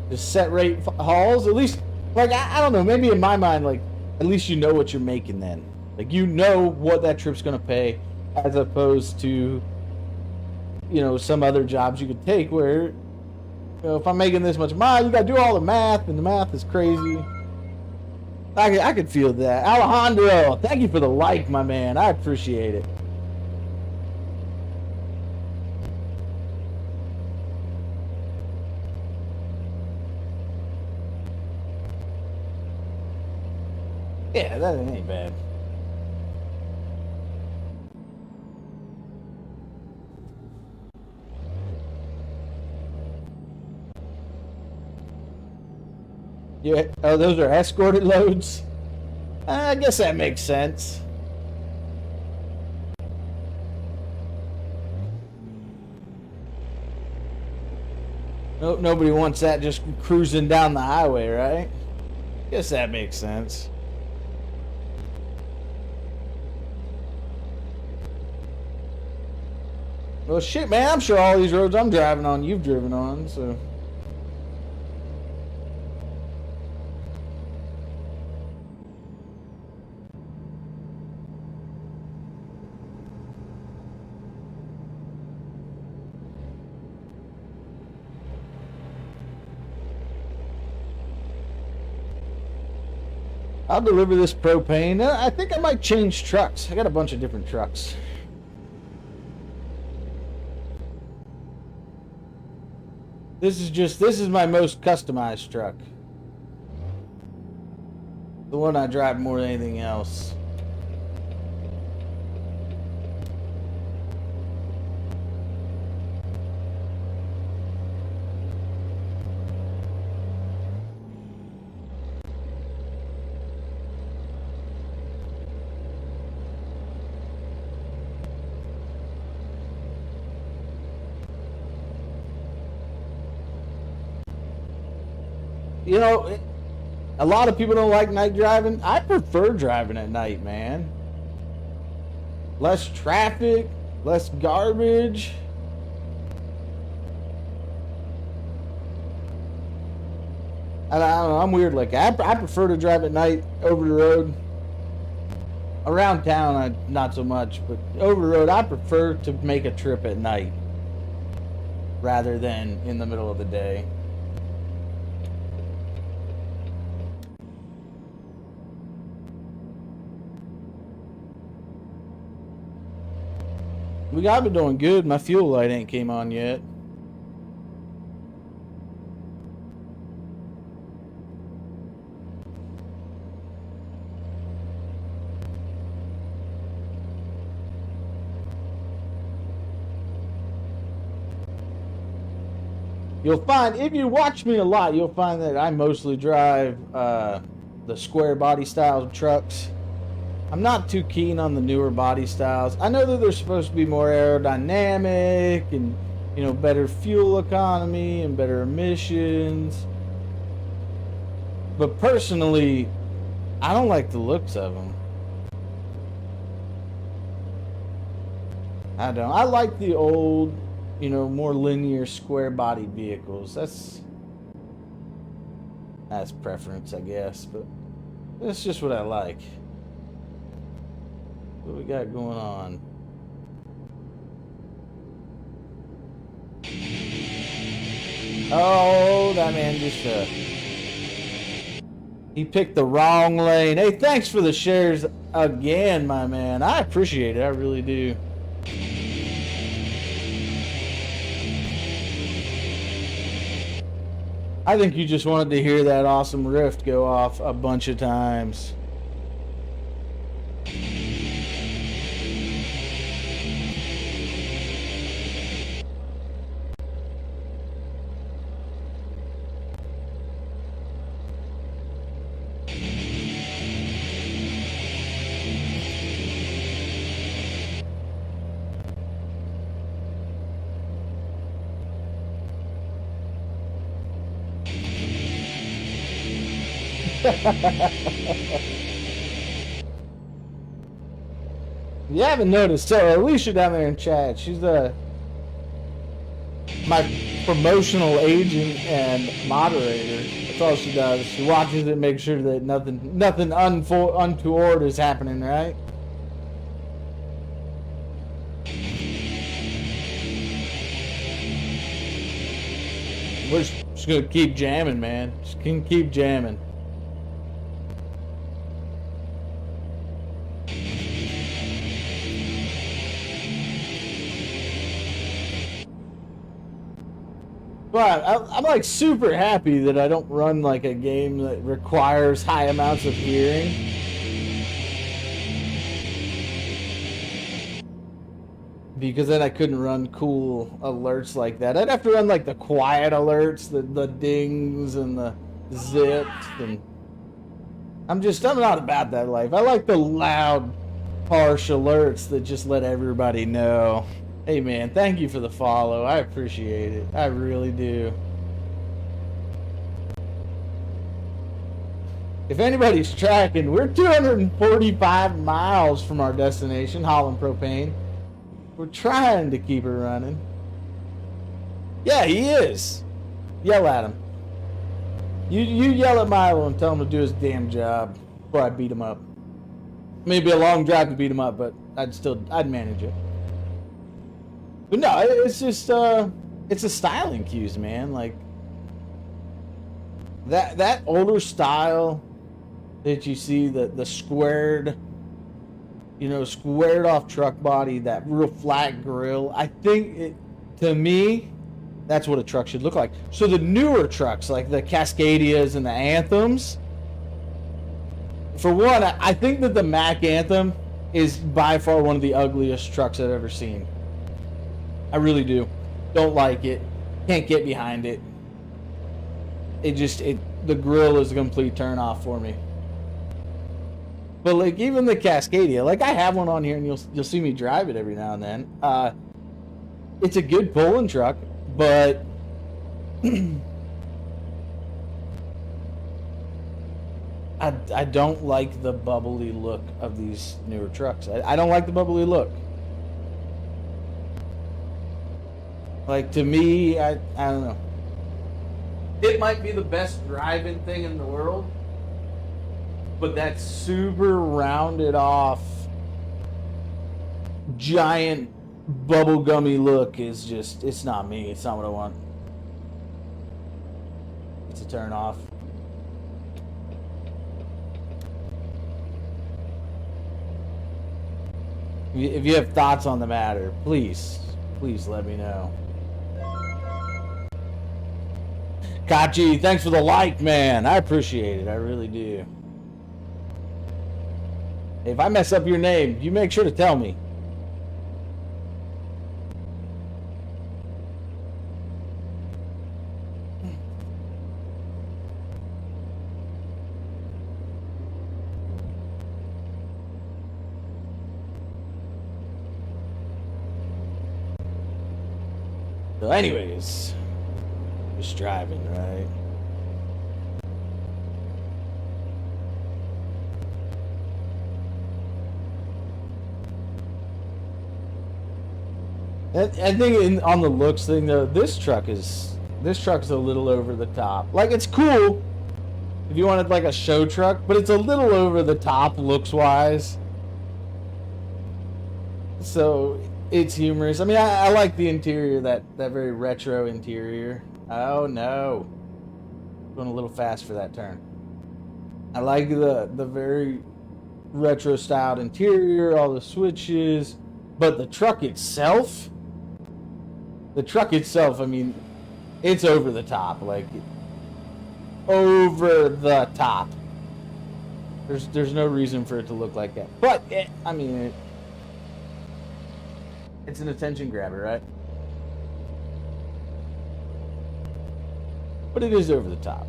Just set rate hauls, at least, like, I don't know, maybe in my mind, like, at least you know what you're making then. Like, you know what that trip's gonna pay, as opposed to, you know, some other jobs you could take where, you know, if I'm making this much money, you gotta do all the math, and the math is crazy. I could feel that. Alejandro, thank you for the like, my man. I appreciate it. Yeah, that ain't bad. Yeah. Oh, those are escorted loads? I guess that makes sense. Nope, nobody wants that just cruising down the highway, right? Guess that makes sense. Well, shit, man, I'm sure all these roads I'm driving on, you've driven on, so... I'll deliver this propane. I think I might change trucks. I got a bunch of different trucks. This is my most customized truck. The one I drive more than anything else. You know, a lot of people don't like night driving. I prefer driving at night, man. Less traffic, less garbage. I don't know, I'm weird like that. I prefer to drive at night over the road. Around town, not so much, but over the road, I prefer to make a trip at night rather than in the middle of the day. We got me doing good. My fuel light ain't came on yet. You'll find, if you watch me a lot, you'll find that I mostly drive the square body style trucks. I'm not too keen on the newer body styles. I know that they're supposed to be more aerodynamic and, you know, better fuel economy and better emissions. But personally, I don't like the looks of them. I don't. I like the old, you know, more linear square bodied vehicles. That's preference, I guess, but that's just what I like. What we got going on? Oh, that man just he picked the wrong lane. Hey, thanks for the shares again, my man. I appreciate it. I really do. I think you just wanted to hear that awesome riff go off a bunch of times. You haven't noticed, so Alicia down there in chat, she's my promotional agent and moderator. That's all she does. She watches it, makes sure that nothing untoward is happening, right? We're just gonna keep jamming, man. Just can keep jamming. But I'm like super happy that I don't run like a game that requires high amounts of hearing. Because then I couldn't run cool alerts like that. I'd have to run like the quiet alerts, the dings and the zips, and I'm not about that life. I like the loud, harsh alerts that just let everybody know. Hey man, thank you for the follow. I appreciate it. I really do. If anybody's tracking, we're 245 miles from our destination, Holland Propane. We're trying to keep it running. Yeah, he is. Yell at him. You yell at Milo and tell him to do his damn job before I beat him up. Maybe a long drive to beat him up, but I'd manage it. But no, it's just it's a styling cues, man. Like that older style that you see, the squared, squared off truck body, that real flat grill. I think to me, that's what a truck should look like. So the newer trucks, like the Cascadias and the Anthems, for one, I think that the Mack Anthem is by far one of the ugliest trucks I've ever seen. I really do. Don't like it. Can't get behind it. The grill is a complete turn off for me. But like even the Cascadia, like I have one on here and you'll see me drive it every now and then. It's a good pulling truck, but I don't like the bubbly look of these newer trucks. I don't like the bubbly look. Like, to me, I don't know. It might be the best driving thing in the world, but that super rounded off, giant bubblegummy look is just, it's not me. It's not what I want. It's a turn off. If you have thoughts on the matter, please let me know. Kachi, thanks for the like, man. I appreciate it. I really do. If I mess up your name, you make sure to tell me. So anyways, just driving, right? I think on the looks thing though, this truck's a little over the top. Like, it's cool if you wanted like a show truck, but it's a little over the top looks wise. So it's humorous. I mean, I like the interior, that very retro interior. Oh no, going a little fast for that turn. I like the very retro styled interior, all the switches, but the truck itself, I mean, it's over the top, like over the top. There's no reason for it to look like that, but I mean, it's an attention grabber, right? But it is over the top.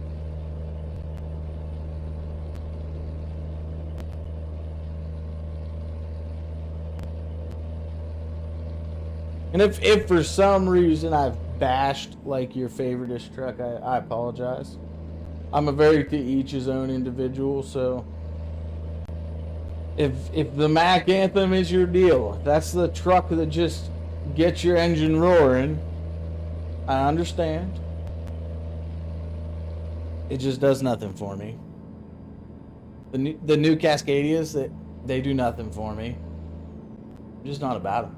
And if for some reason I've bashed like your favoriteest truck, I apologize. I'm a very to each his own individual, so if the Mac Anthem is your deal, if that's the truck that just gets your engine roaring, I understand. It just does nothing for me. The new Cascadias, they do nothing for me. I'm just not about them.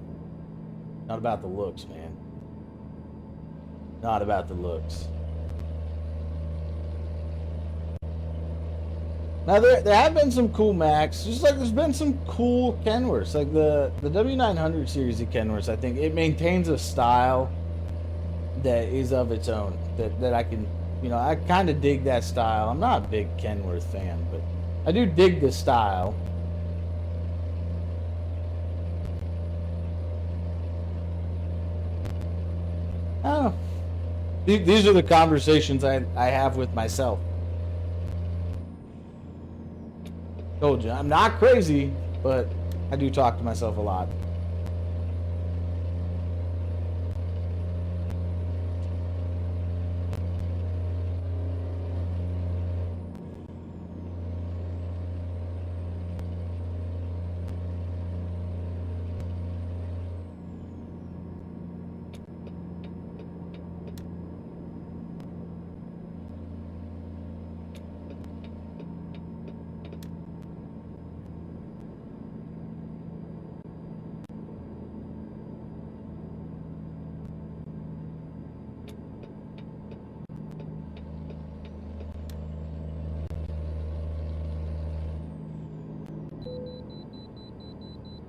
Not about the looks, man. Not about the looks. Now there have been some cool Macs, just like there's been some cool Kenworths, like the W900 series of Kenworths. I think it maintains a style that is of its own. That I can, I kind of dig that style. I'm not a big Kenworth fan, but I do dig the style. I don't know. These are the conversations I have with myself. Told you, I'm not crazy, but I do talk to myself a lot.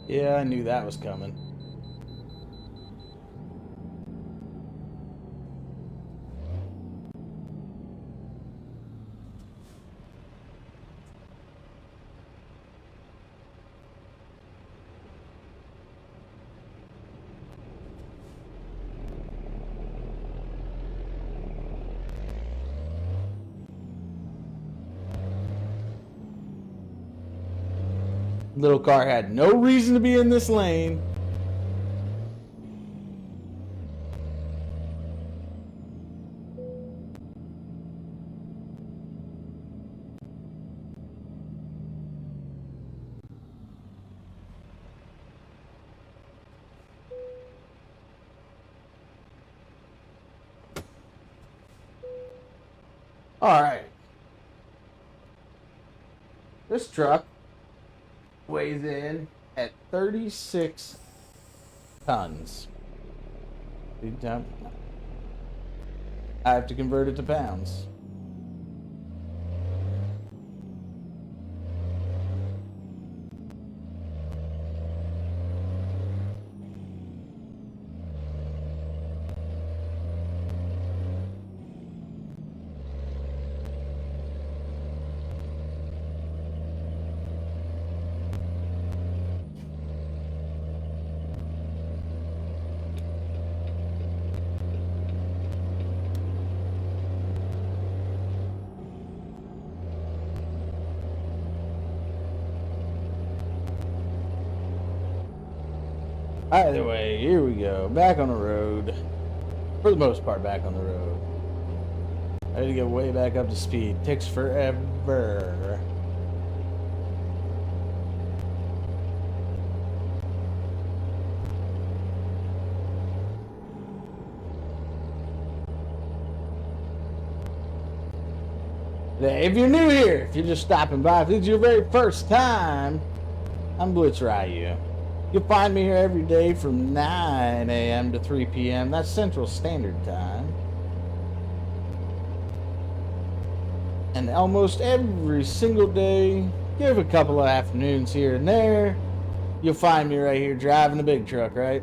Yeah, I knew that was coming. Little car had no reason to be in this lane. All right. This truck weighs in at 36 tons. I have to convert it to pounds. Either way, here we go. Back on the road. For the most part, back on the road. I need to get way back up to speed. Takes forever. If you're new here, if you're just stopping by, if this is your very first time, I'm Blitz Ryu. You'll find me here every day from 9 a.m. to 3 p.m. That's Central Standard Time. And almost every single day, give a couple of afternoons here and there, you'll find me right here driving a big truck, right?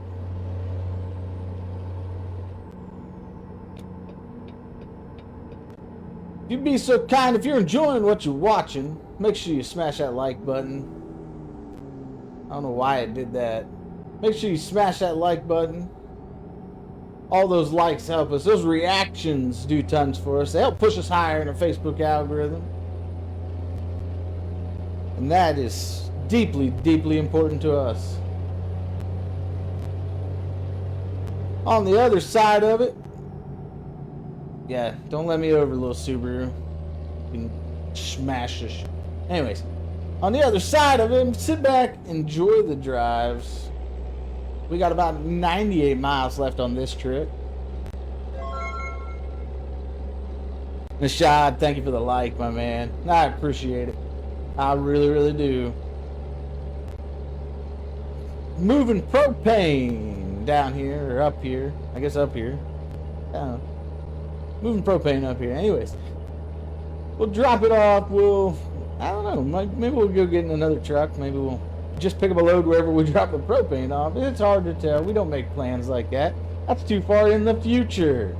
If you'd be so kind, if you're enjoying what you're watching, make sure you smash that like button. I don't know why it did that. Make sure you smash that like button. All those likes help us. Those reactions do tons for us. They help push us higher in the Facebook algorithm. And that is deeply, deeply important to us. On the other side of it, yeah, don't let me over, little Subaru. and smash this. Anyways, on the other side of him, sit back, enjoy the drives. We got about 98 miles left on this trip. Nishad, thank you for the like, my man. I appreciate it. I really, really do. Moving propane down here, or up here. I guess up here. Down. Moving propane up here. Anyways, we'll drop it off. I don't know. Maybe we'll go get in another truck. Maybe we'll just pick up a load wherever we drop the propane off. It's hard to tell. We don't make plans like that. That's too far in the future.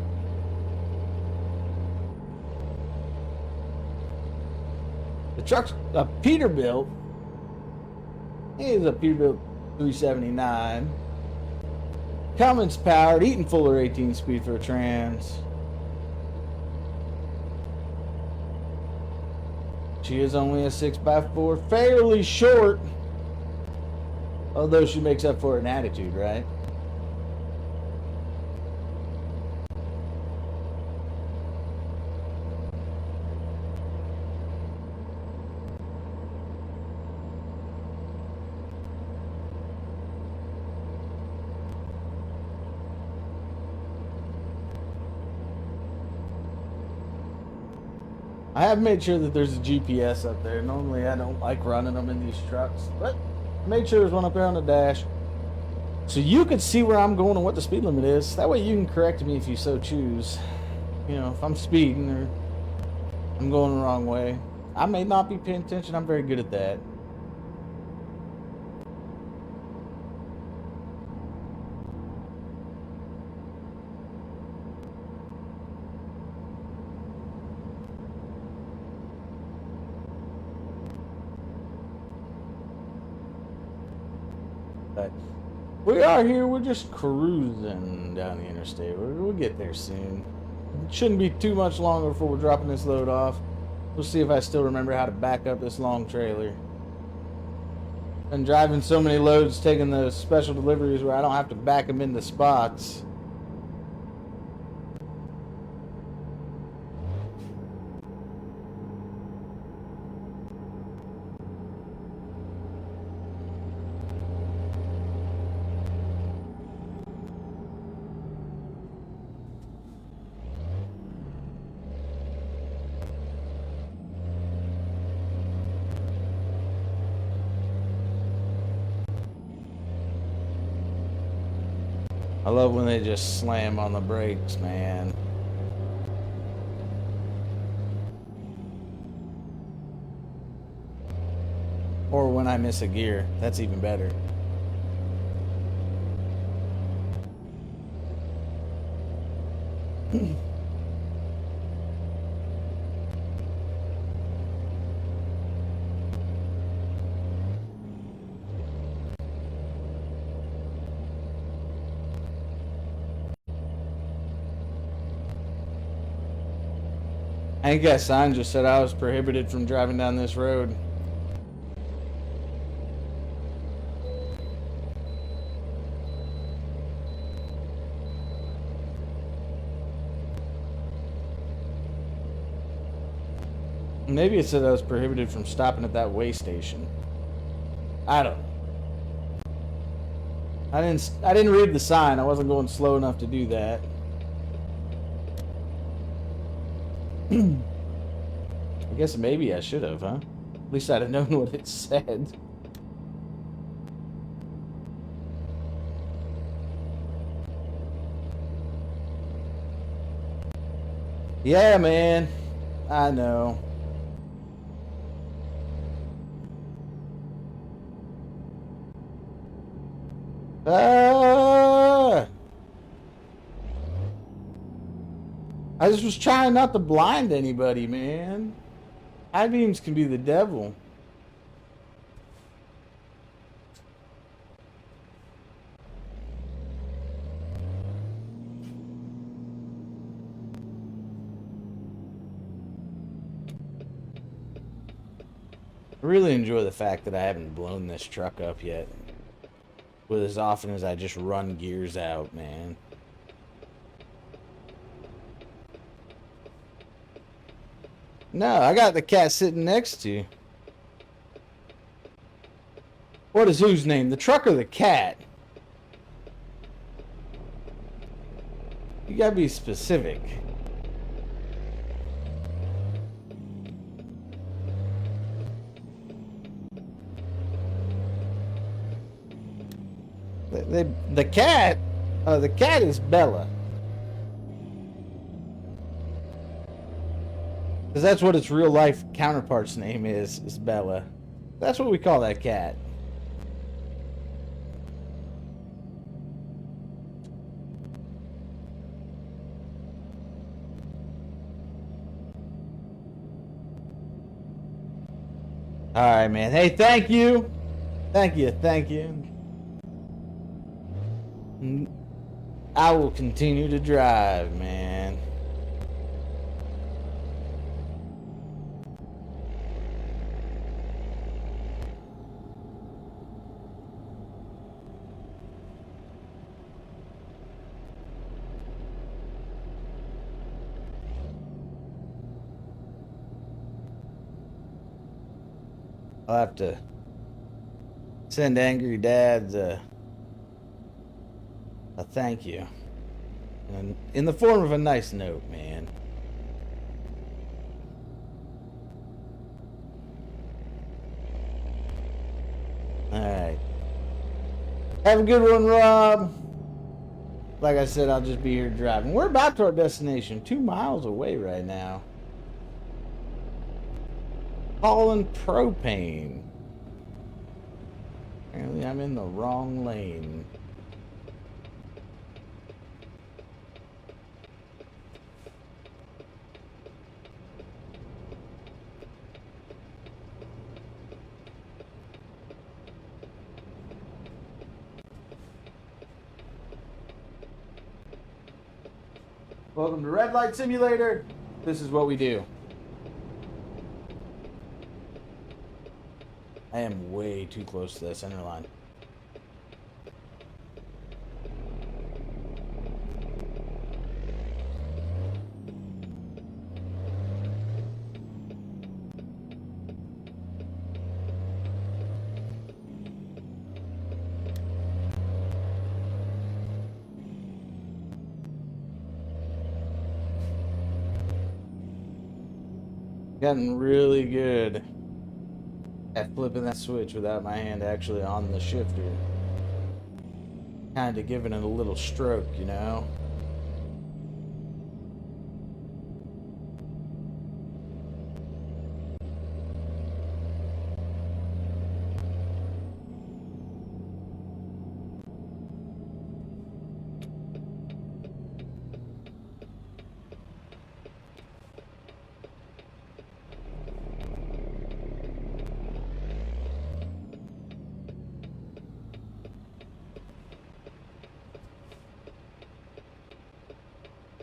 The truck's a Peterbilt. It's a Peterbilt 379. Cummins powered, Eaton Fuller 18 speed for a trans. She is only a 6x4, fairly short. Although she makes up for it in attitude, right? I have made sure that there's a GPS up there. Normally I don't like running them in these trucks, but I made sure there's one up there on the dash. So you can see where I'm going and what the speed limit is. That way you can correct me if you so choose. You know, if I'm speeding or I'm going the wrong way. I may not be paying attention. I'm very good at that. But we are here. We're just cruising down the interstate. We'll get there soon. It shouldn't be too much longer before we're dropping this load off. We'll see if I still remember how to back up this long trailer. Been driving so many loads, taking those special deliveries where I don't have to back them into spots. I love when they just slam on the brakes, man. Or when I miss a gear. That's even better. I think that sign just said I was prohibited from driving down this road. Maybe it said I was prohibited from stopping at that way station. I don't know. I didn't read the sign. I wasn't going slow enough to do that. I guess maybe I should have, huh? At least I'd have known what it said. Yeah, man. I know. I just was trying not to blind anybody, man. High beams can be the devil. I really enjoy the fact that I haven't blown this truck up yet. With as often as I just run gears out, man. No, I got the cat sitting next to you. What is whose name? The truck or the cat? You gotta be specific. The cat? The cat is Bella. Because that's what its real life counterpart's name is Bella. That's what we call that cat. Alright, man. Hey, thank you. Thank you, thank you. I will continue to drive, man. I'll have to send Angry Dads a thank you. And in the form of a nice note, man. Alright. Have a good one, Rob. Like I said, I'll just be here driving. We're about to our destination. 2 miles away right now. Hauling propane. Apparently I'm in the wrong lane. Welcome to Red Light Simulator. This is what we do. I am way too close to that center line. Gotten really good at flipping that switch without my hand actually on the shifter. Kind of giving it a little stroke, you know?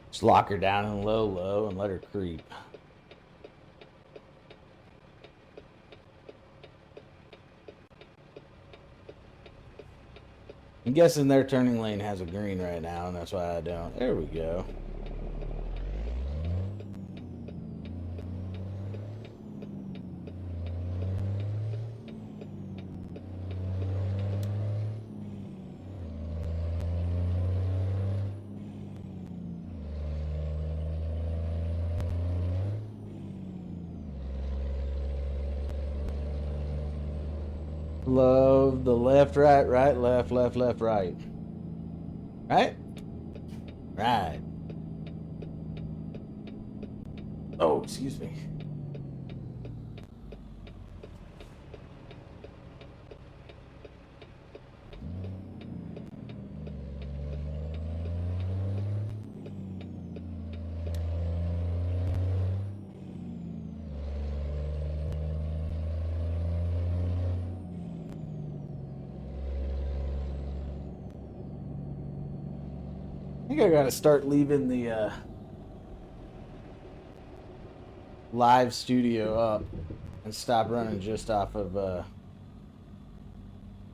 Just lock her down in low and let her creep. I'm guessing their turning lane has a green right now, and that's why I don't. There we go. Love the left, right, left, right. Right? Right. Oh, excuse me. I think I gotta start leaving the live studio up and stop running just off of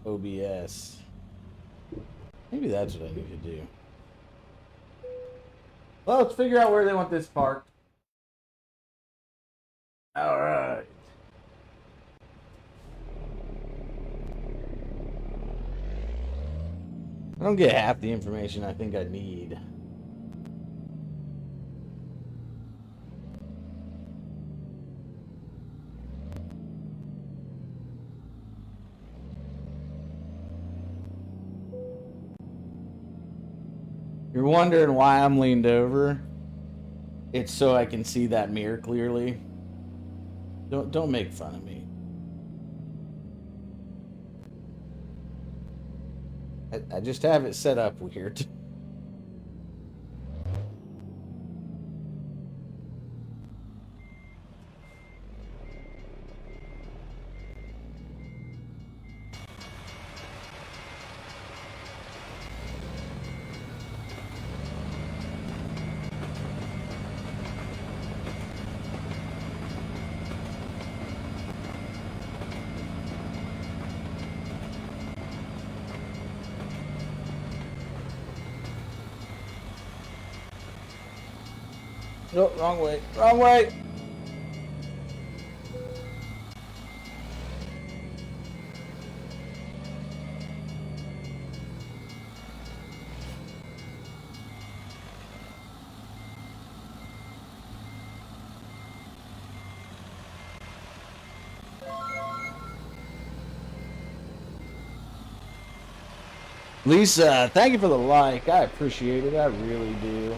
OBS. Maybe that's what I need to do. Well, let's figure out where they want this parked. All right. I don't get half the information I think I need. You're wondering why I'm leaned over? It's so I can see that mirror clearly. Don't make fun of me. I just have it set up weird. No, wrong way. Wrong way. Lisa, thank you for the like. I appreciate it. I really do.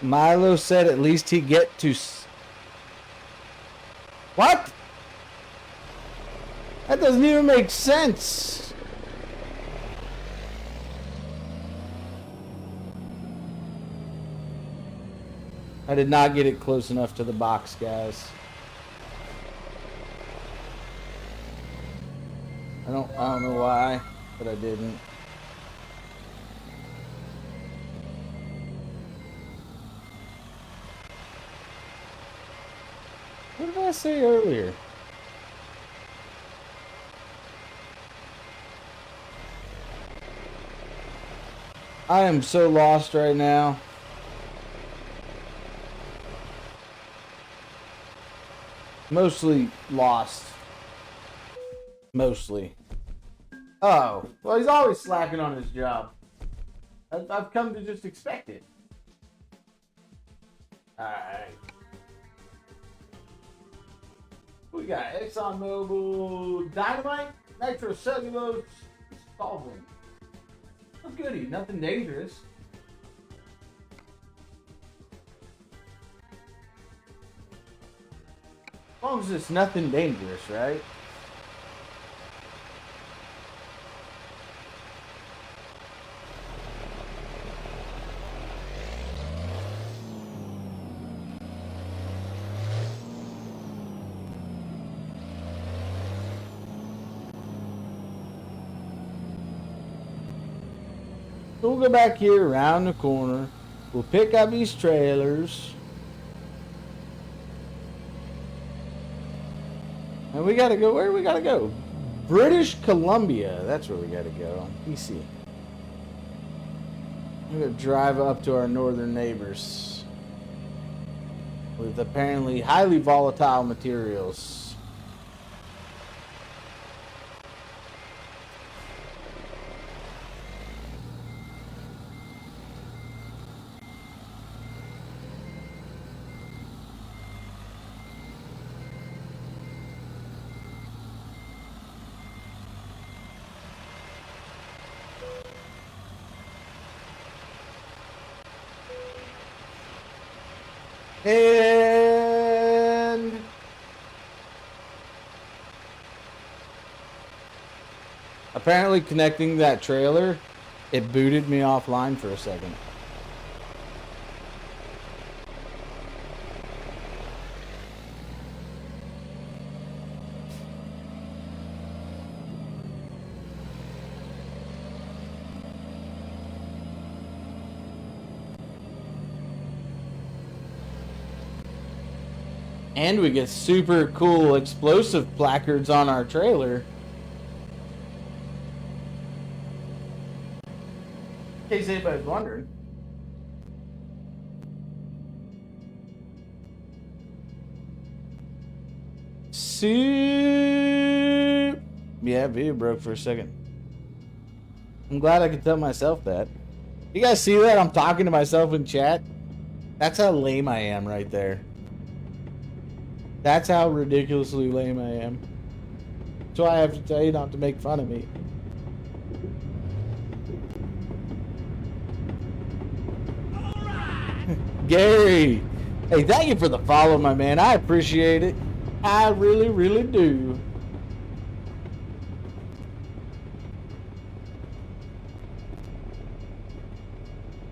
Milo said at least he get to... What? That doesn't even make sense. I did not get it close enough to the box, guys. I don't know why, but I didn't. What did I say earlier? I am so lost right now. Mostly lost. Mostly. Oh, well, he's always slacking on his job. I've come to just expect it. Alright. We got ExxonMobil Dynamite, Nitrocellulose Solvent. Oh, goody, nothing dangerous. As long as it's nothing dangerous, right? So we'll go back here around the corner. We'll pick up these trailers. And we gotta go, where do we gotta go? British Columbia, that's where we gotta go. BC. We're gonna drive up to our northern neighbors with apparently highly volatile materials. And apparently connecting that trailer, it booted me offline for a second. And we get super cool explosive placards on our trailer. In case anybody's wondering. Soup. Yeah, video broke for a second. I'm glad I could tell myself that. You guys see that? I'm talking to myself in chat. That's how lame I am right there. That's how ridiculously lame I am. That's why I have to tell you not to make fun of me. Gary! Hey, thank you for the follow, my man. I appreciate it. I really, really do.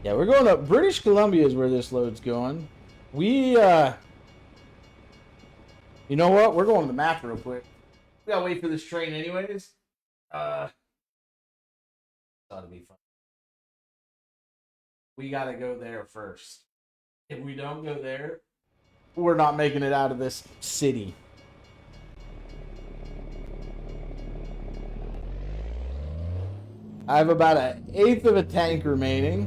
Yeah, we're going up. British Columbia is where this load's going. We, you know what? We're going to the map real quick. We gotta wait for this train anyways. Ought to be fun. We gotta go there first. If we don't go there, we're not making it out of this city. I have about 1/8 of a tank remaining.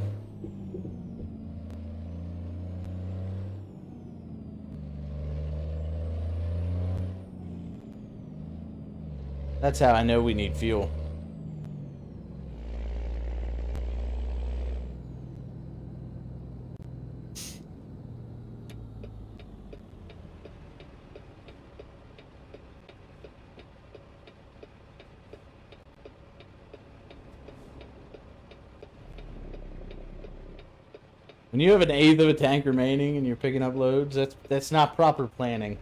That's how I know we need fuel. When you have 1/8 of a tank remaining and you're picking up loads, that's not proper planning.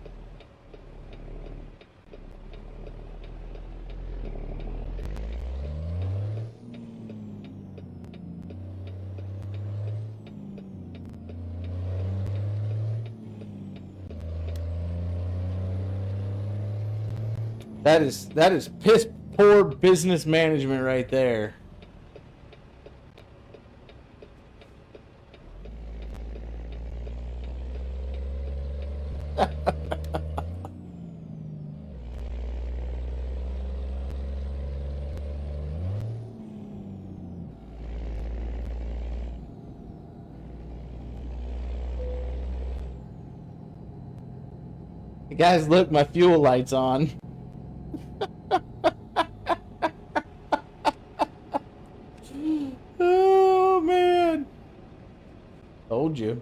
That is piss poor business management right there. Guys, look, my fuel light's on. Oh, man. Told you.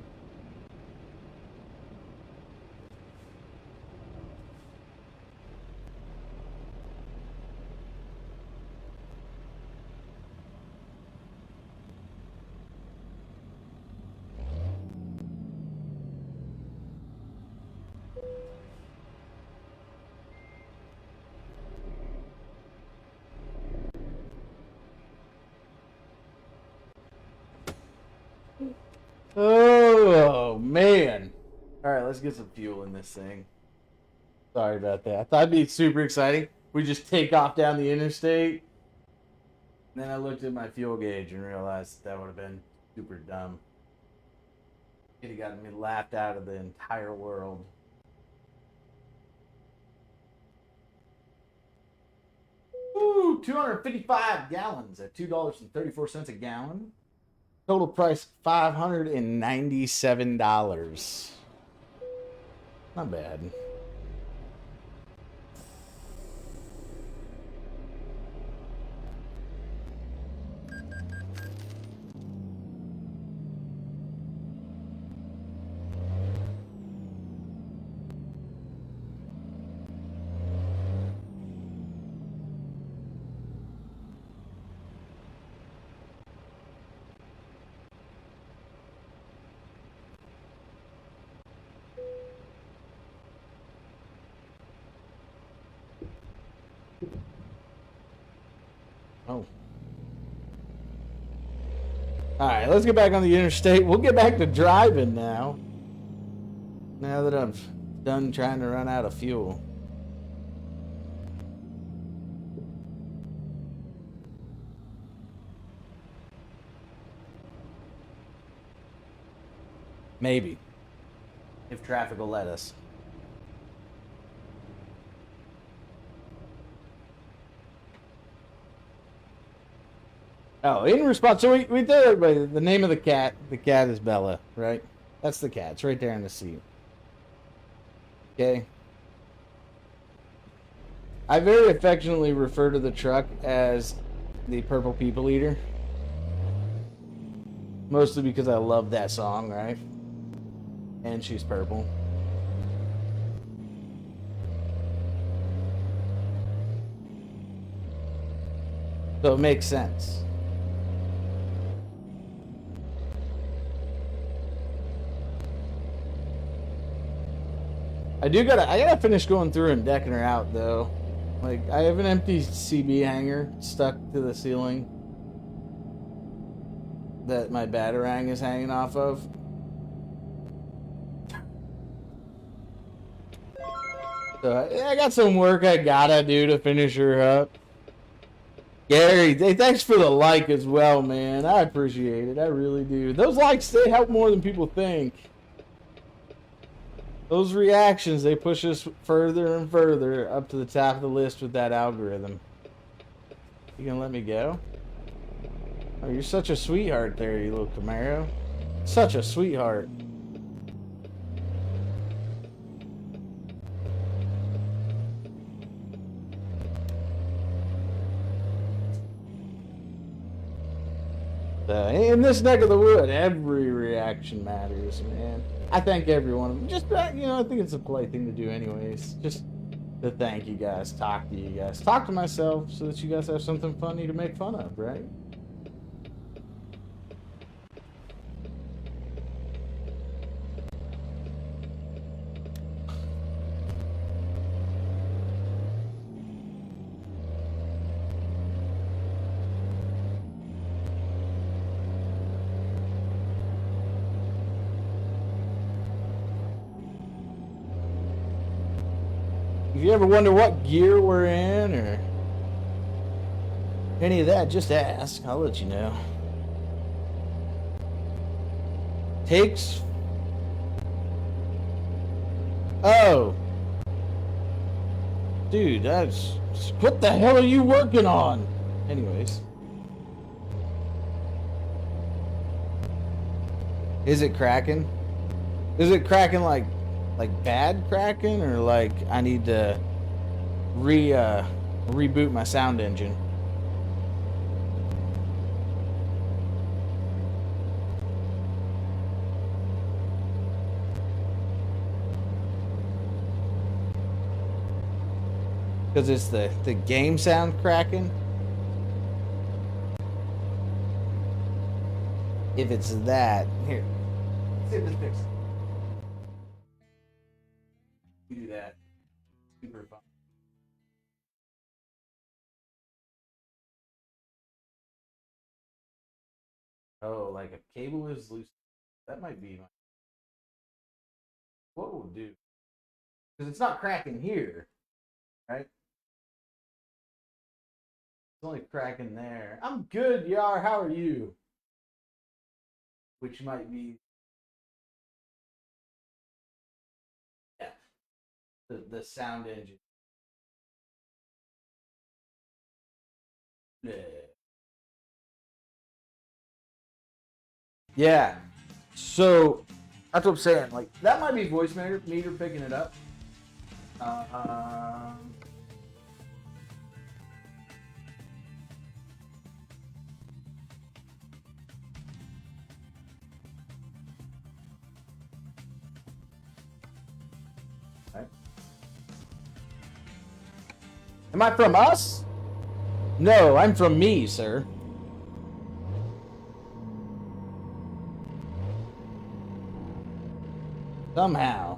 Oh, man. All right, let's get some fuel in this thing. Sorry about that. I thought it'd be super exciting. We just take off down the interstate. And then I looked at my fuel gauge and realized that would have been super dumb. It'd have gotten me laughed out of the entire world. Ooh, 255 gallons at $2.34 a gallon. Total price $597. Not bad. Oh. Alright, let's get back on the interstate. We'll get back to driving now. Now that I'm done trying to run out of fuel. Maybe. If traffic will let us. Oh, in response, so we tell everybody the name of the cat. The cat is Bella, right? That's the cat. It's right there in the seat. Okay. I very affectionately refer to the truck as the Purple People Eater. Mostly because I love that song, right? And she's purple. So it makes sense. I gotta finish going through and decking her out though. Like, I have an empty CB hanger stuck to the ceiling that my Batarang is hanging off of. So I got some work I gotta do to finish her up. Gary, hey, thanks for the like as well, man. I appreciate it. I really do. Those likes, they help more than people think. Those reactions, they push us further and further up to the top of the list with that algorithm. You gonna let me go? Oh, you're such a sweetheart there, you little Camaro. Such a sweetheart. In this neck of the wood, every reaction matters, man. I thank everyone. Just, you know, I think it's a polite thing to do anyways. Just to thank you guys, talk to you guys. Talk to myself so that you guys have something funny to make fun of, right? If you ever wonder what gear we're in or any of that, just ask. I'll let you know. Takes. Oh. Dude, that's... What the hell are you working on? Anyways. Is it cracking? Is it cracking like bad cracking, or like I need to reboot my sound engine? Because it's the game sound cracking. If it's that, here, see if this fixes it. You do that. Super fun. Oh, like a cable is loose. That might be my... What we'll do, because it's not cracking here, right? It's only cracking there. I'm good, Yar. How are you? Which might be, yeah, the sound engine. Yeah. Yeah. So that's what I'm saying. Like, that might be voice meter picking it up. Right. Am I from Us? No, I'm from me, sir. Somehow.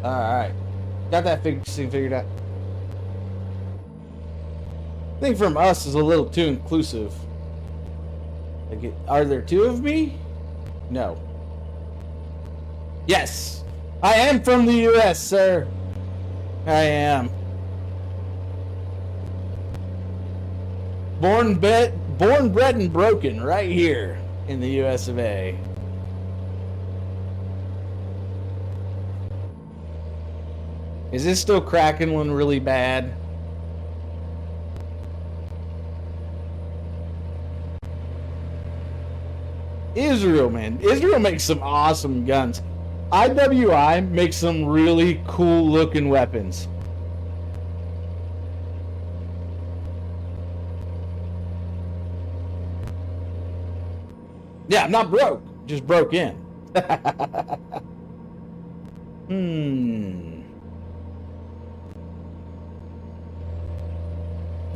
Alright. Got that figured out. I think from Us is a little too inclusive. Like, are there two of me? No. Yes! I am from the US, sir! I am. Born, bred, and broken right here in the US of A. Is it still crackling really bad? Israel, man. Israel makes some awesome guns. IWI makes some really cool looking weapons. Yeah, I'm not broke. Just broke in.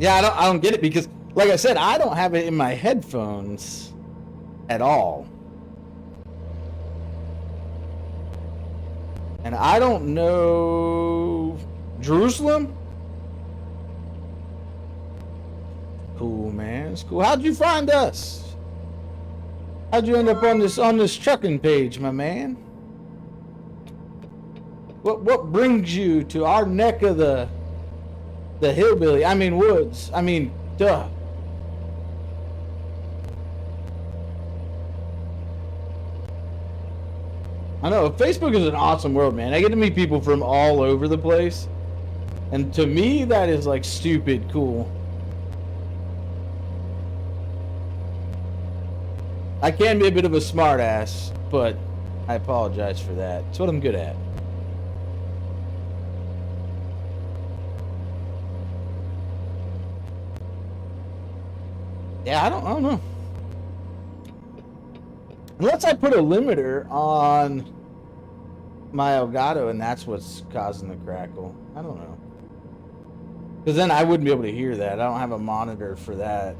Yeah, I don't get it because, like I said, I don't have it in my headphones at all. And I don't know Jerusalem. Cool, man. It's cool. How'd you find us? How'd you end up on this trucking page, my man? What brings you to our neck of the hillbilly? I mean woods. I mean, duh. I know Facebook is an awesome world, man. I get to meet people from all over the place, and to me, that is like stupid cool. I can be a bit of a smartass, but I apologize for that. It's what I'm good at. Yeah, I don't know. Unless I put a limiter on my Elgato and that's what's causing the crackle. I don't know. Because then I wouldn't be able to hear that. I don't have a monitor for that.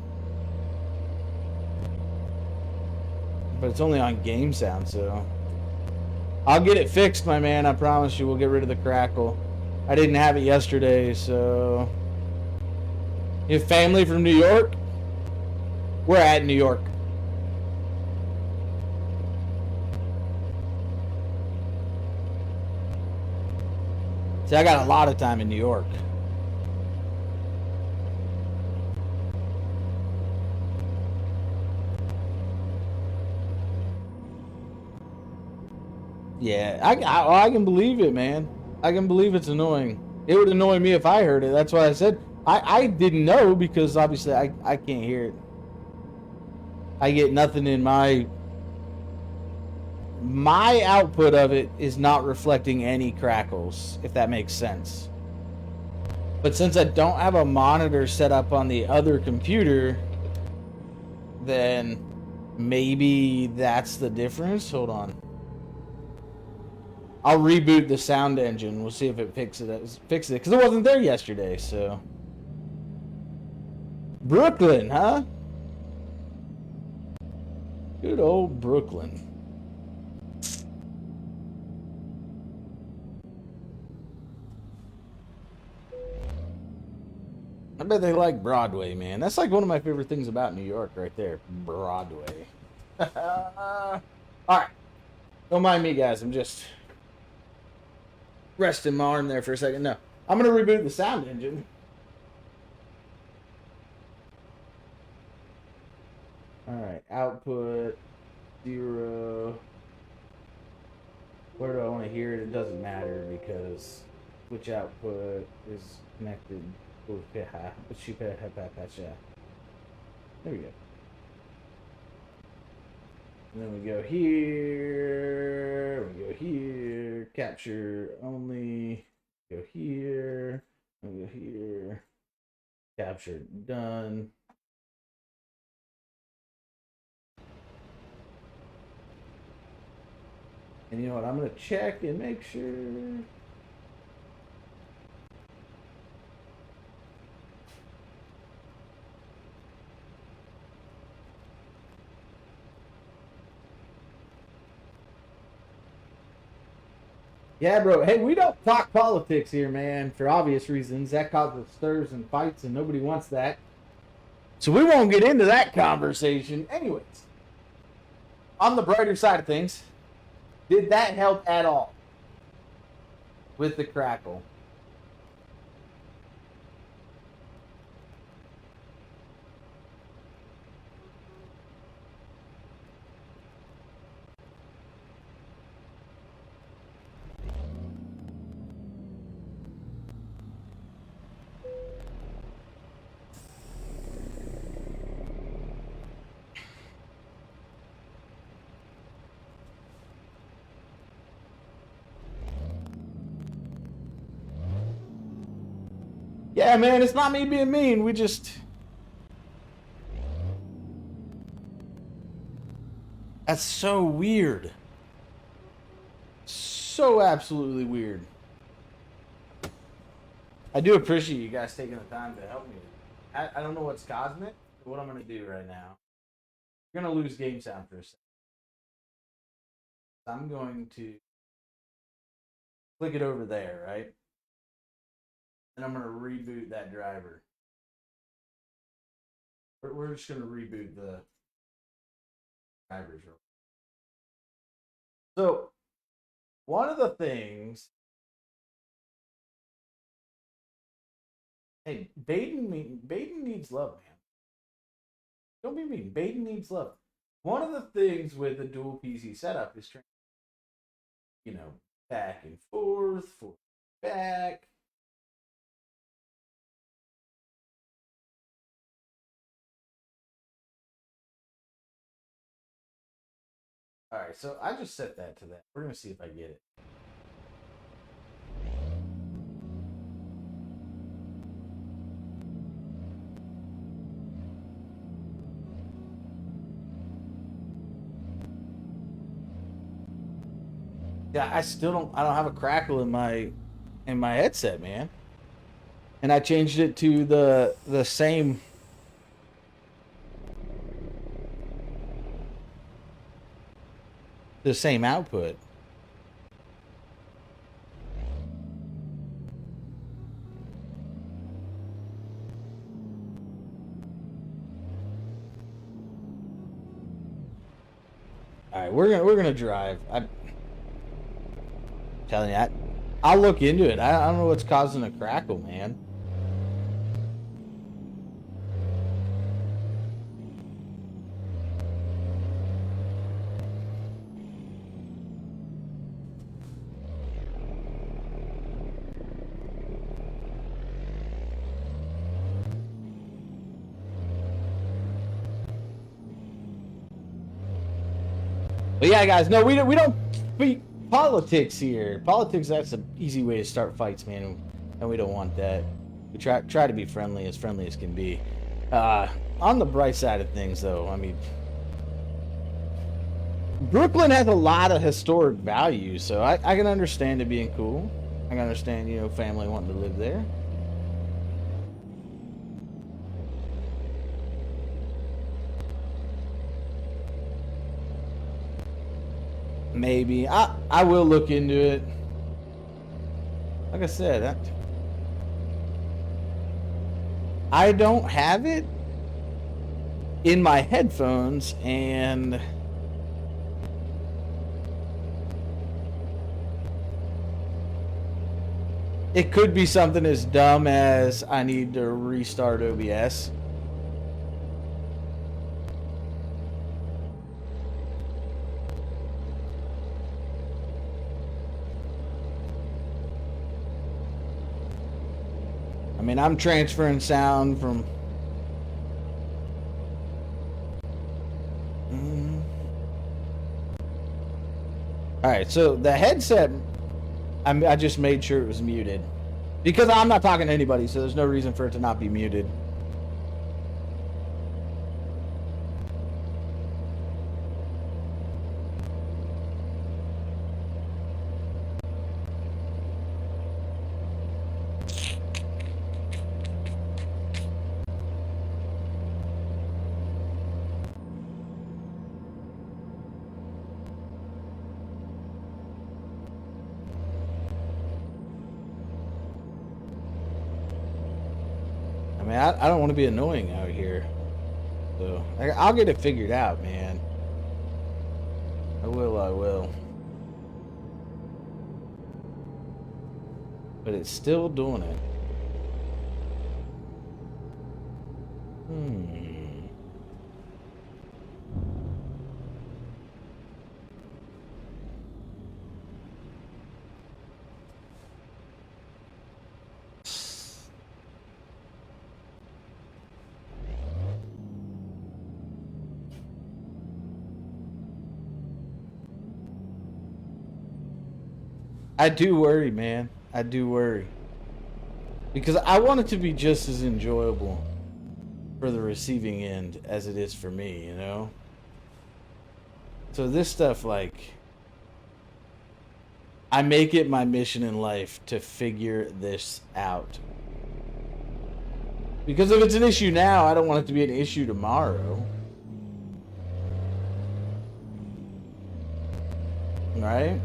But it's only on game sound, so I'll get it fixed, my man. I promise you, we'll get rid of the crackle. I didn't have it yesterday, so. You have family from New York? We're at New York. See, I got a lot of time in New York. Yeah, I can believe it, man. I can believe it's annoying. It would annoy me if I heard it. That's why I said I didn't know because obviously I can't hear it. I get nothing in my output of it is not reflecting any crackles, if that makes sense. But since I don't have a monitor set up on the other computer, then maybe that's the difference. Hold on. I'll reboot the sound engine. We'll see if it fixes it. Because it wasn't there yesterday, so. Brooklyn, huh? Good old Brooklyn. I bet they like Broadway, man. That's like one of my favorite things about New York right there. Broadway. Alright. Don't mind me, guys. I'm just resting my arm there for a second. No. I'm going to reboot the sound engine. Alright. Output. 0. Where do I want to hear it? It doesn't matter because which output is connected. There we go. And then we go here. We go here. Capture only. Go here. We go here. Capture done. And you know what? I'm going to check and make sure. Yeah, bro. Hey, we don't talk politics here, man, for obvious reasons. That causes stirs and fights, and nobody wants that. So we won't get into that conversation. Anyways, on the brighter side of things, did that help at all with the crackle? Yeah, man, it's not me being mean. We just... That's so weird. So absolutely weird. I do appreciate you guys taking the time to help me. I don't know what's causing it, but what I'm going to do right now. You're going to lose game sound for a second. I'm going to click it over there, right? And I'm going to reboot that driver. We're just going to reboot the drivers. So, one of the things... Hey, Baden needs love, man. Don't be mean. Baden needs love. One of the things with the dual PC setup is trying, back and forth, back. All right, so I just set that to that. We're gonna see if I get it. Yeah, I don't have a crackle in my headset, man. And I changed it to the same output. All right, we're gonna drive. I'm telling you, I'll look into it. I don't know what's causing a crackle, man. But yeah, guys, no, we don't speak politics here. Politics, that's an easy way to start fights, man, and we don't want that. We try to be friendly as can be. On the bright side of things, though, I mean, Brooklyn has a lot of historic value, so I can understand it being cool. I can understand, family wanting to live there. Maybe. I will look into it. Like I said, I don't have it in my headphones, and it could be something as dumb as I need to restart OBS. I mean, I'm transferring sound from... Alright, so the headset, I just made sure it was muted. Because I'm not talking to anybody, so there's no reason for it to not be muted. I don't want to be annoying out here. So, I'll get it figured out, man. I will. But it's still doing it. I do worry, man. I do worry. Because I want it to be just as enjoyable for the receiving end as it is for me, you know? So this stuff, like, I make it my mission in life to figure this out. Because if it's an issue now, I don't want it to be an issue tomorrow. Right?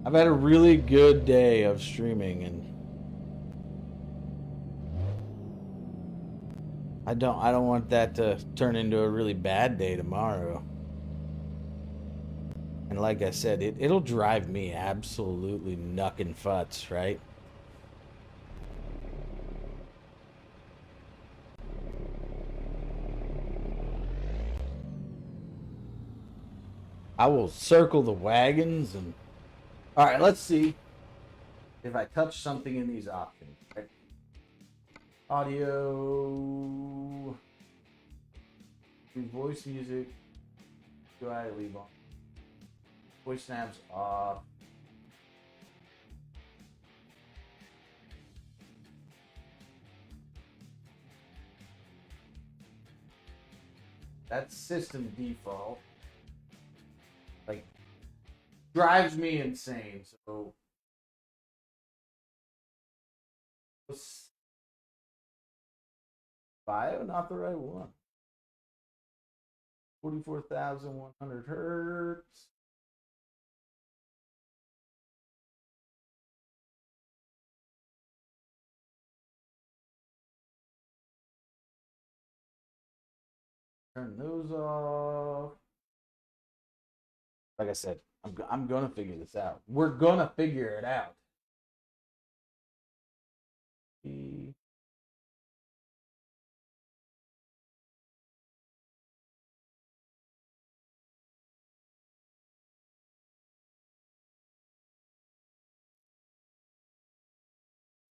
I've had a really good day of streaming, and I don't want that to turn into a really bad day tomorrow. And like I said, it'll drive me absolutely knuckin' futs, right? I will circle the wagons and... Alright, let's see if I touch something in these options. Right? Audio... Do voice music. Do I leave on? Voice snaps off. That's system default. Like, drives me insane. So, bio, not the right one. 44,100 hertz. Turn those off. Like I said, I'm gonna figure this out. We're gonna figure it out.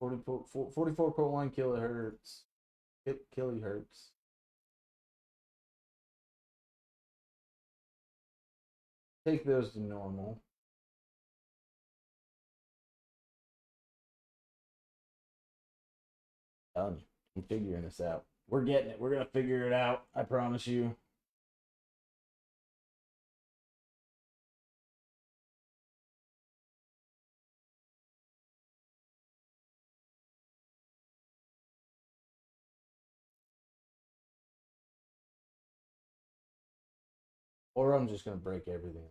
44.1 kilohertz. Kilohertz. Take those to normal. Done. I'm figuring this out. We're getting it. We're gonna figure it out. I promise you. Or I'm just gonna break everything.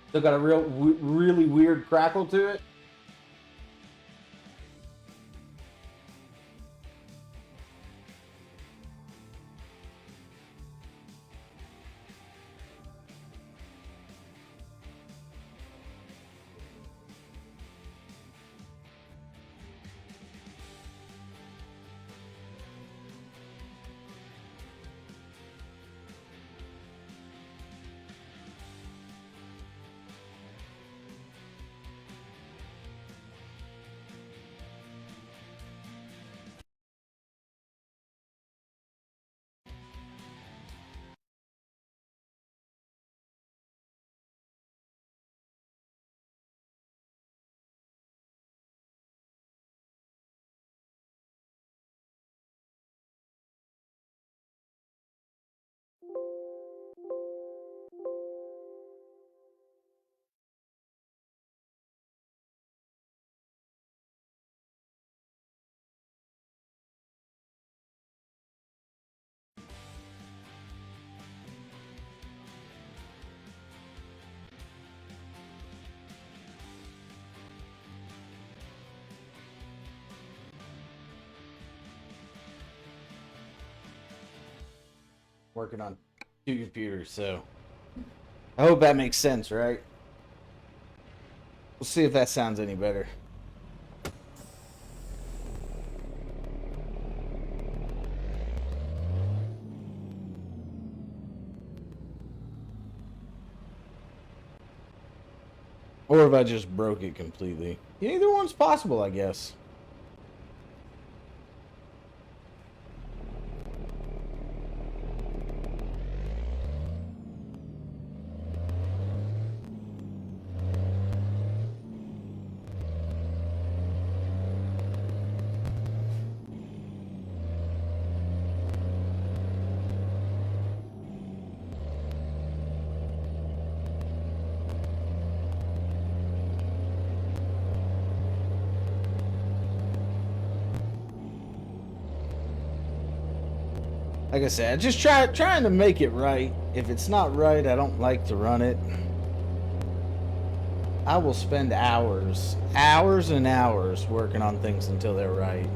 Still got a really weird crackle to it. Working on two computers, so I hope that makes sense, right? We'll see if that sounds any better. or if I just broke it completely. Either one's possible, I guess. Like I said, just trying to make it right. If it's not right, I don't like to run it. I will spend hours and hours working on things until they're right.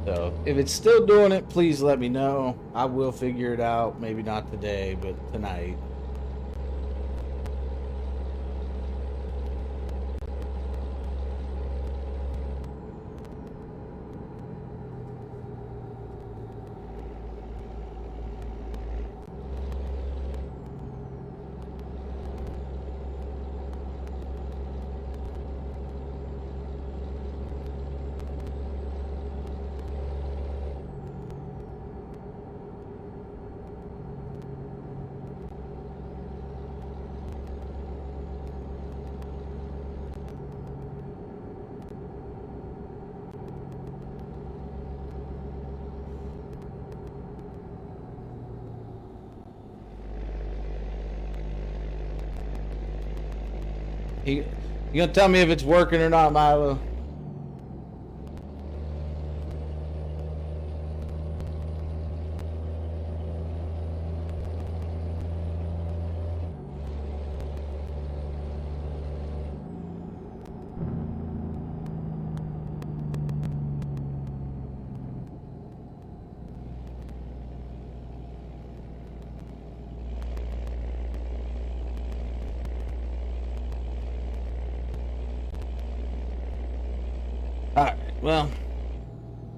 So, if it's still doing it, please let me know. I will figure it out. Maybe not today, but tonight. You gonna tell me if it's working or not, Milo? Alright, well,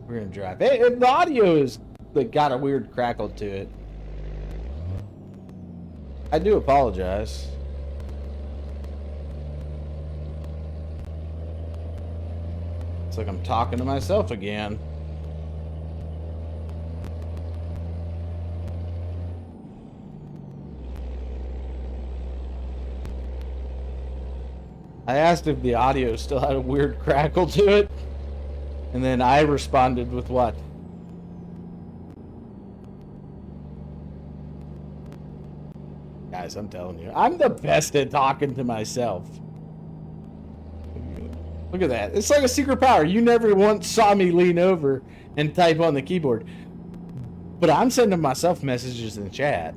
we're gonna drive. Hey, the audio is like got a weird crackle to it. I do apologize. It's like I'm talking to myself again. I asked if the audio still had a weird crackle to it, and then I responded with what? Guys, I'm telling you, I'm the best at talking to myself. Look at that. It's like a secret power. You never once saw me lean over and type on the keyboard. But I'm sending myself messages in the chat.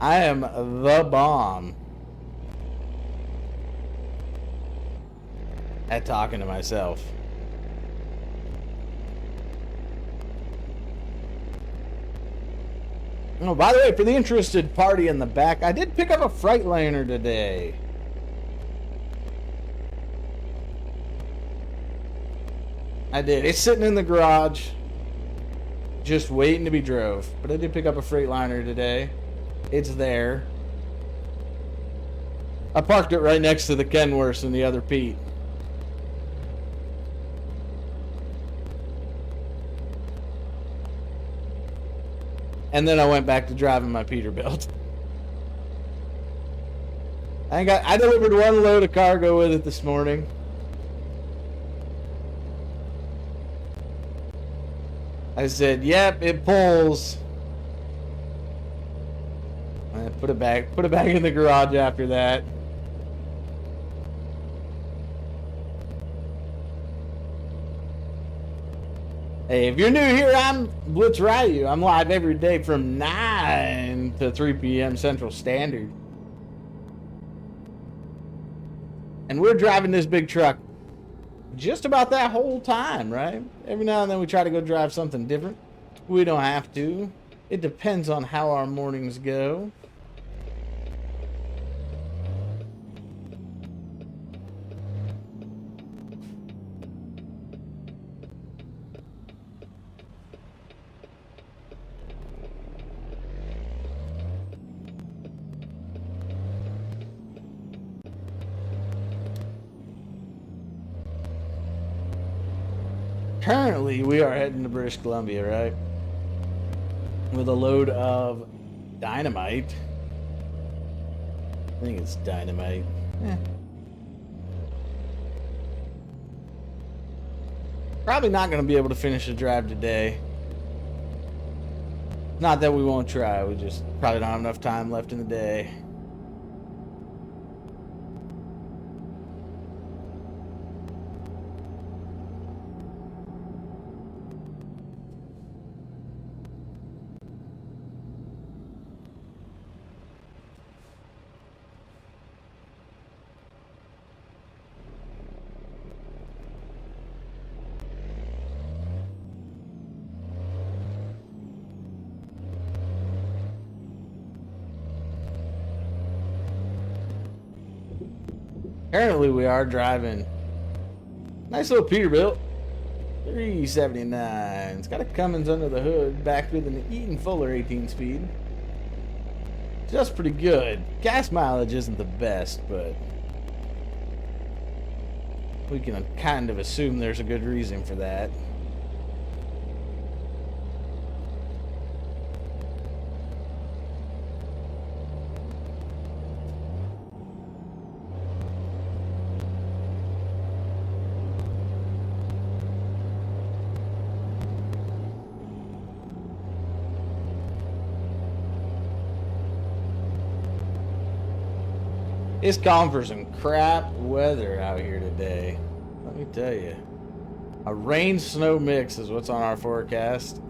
I am the bomb at talking to myself. Oh, by the way, for the interested party in the back, I did pick up a Freightliner today. I did. It's sitting in the garage, just waiting to be drove. But I did pick up a Freightliner today. It's there. I parked it right next to the Kenworth and the other Pete. And then I went back to driving my Peterbilt. I delivered one load of cargo with it this morning. I said, "Yep, it pulls." I put it back in the garage after that. Hey, if you're new here, I'm Blitz Ryu. I'm live every day from 9 to 3 p.m. Central Standard. And we're driving this big truck just about that whole time, right? Every now and then we try to go drive something different. We don't have to. It depends on how our mornings go. Currently, we are heading to British Columbia, right? With a load of dynamite. I think it's dynamite. Probably not going to be able to finish the drive today. Not that we won't try, we just probably don't have enough time left in the day. Currently, we are driving. Nice little Peterbilt. 379. It's got a Cummins under the hood, backed with an Eaton Fuller 18-speed. Just pretty good. Gas mileage isn't the best, but we can kind of assume there's a good reason for that. It's calling for some crap weather out here today. Let me tell you. A rain-snow mix is what's on our forecast.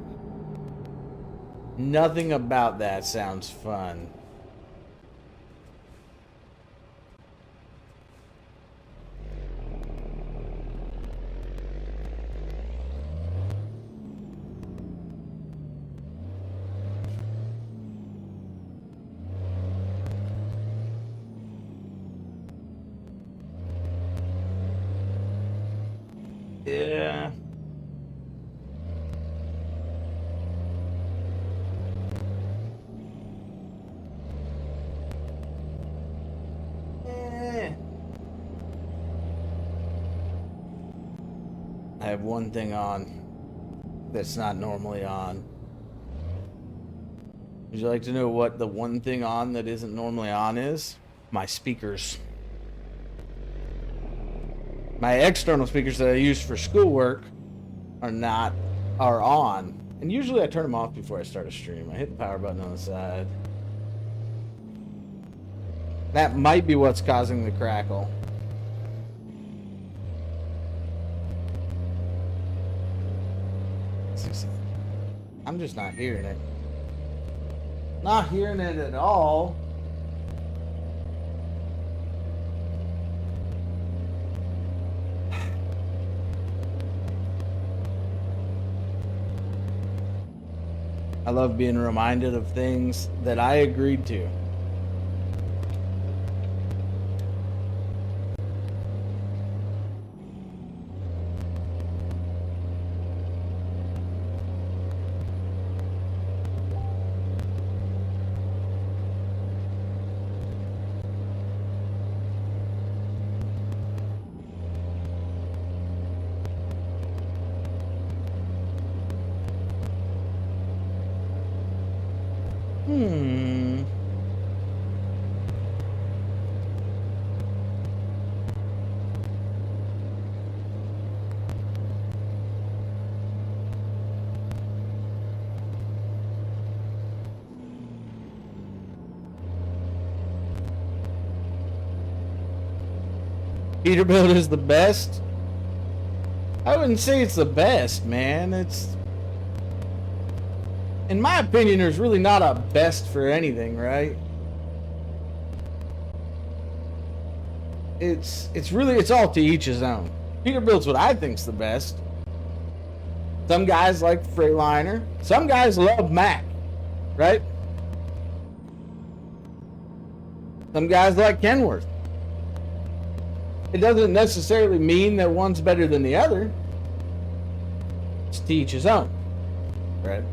Nothing about that sounds fun. Yeah. I have one thing on that's not normally on. Would you like to know what the one thing on that isn't normally on is? My speakers. My external speakers that I use for schoolwork are on. And usually I turn them off before I start a stream. I hit the power button on the side. That might be what's causing the crackle. I'm just not hearing it. Not hearing it at all. I love being reminded of things that I agreed to. Peterbilt is the best? I wouldn't say it's the best, man. It's... In my opinion, there's really not a best for anything, right? It's all to each his own. Peterbilt's what I think's the best. Some guys like Freightliner. Some guys love Mac, right? Some guys like Kenworth. It doesn't necessarily mean that one's better than the other. Just to each his own, right?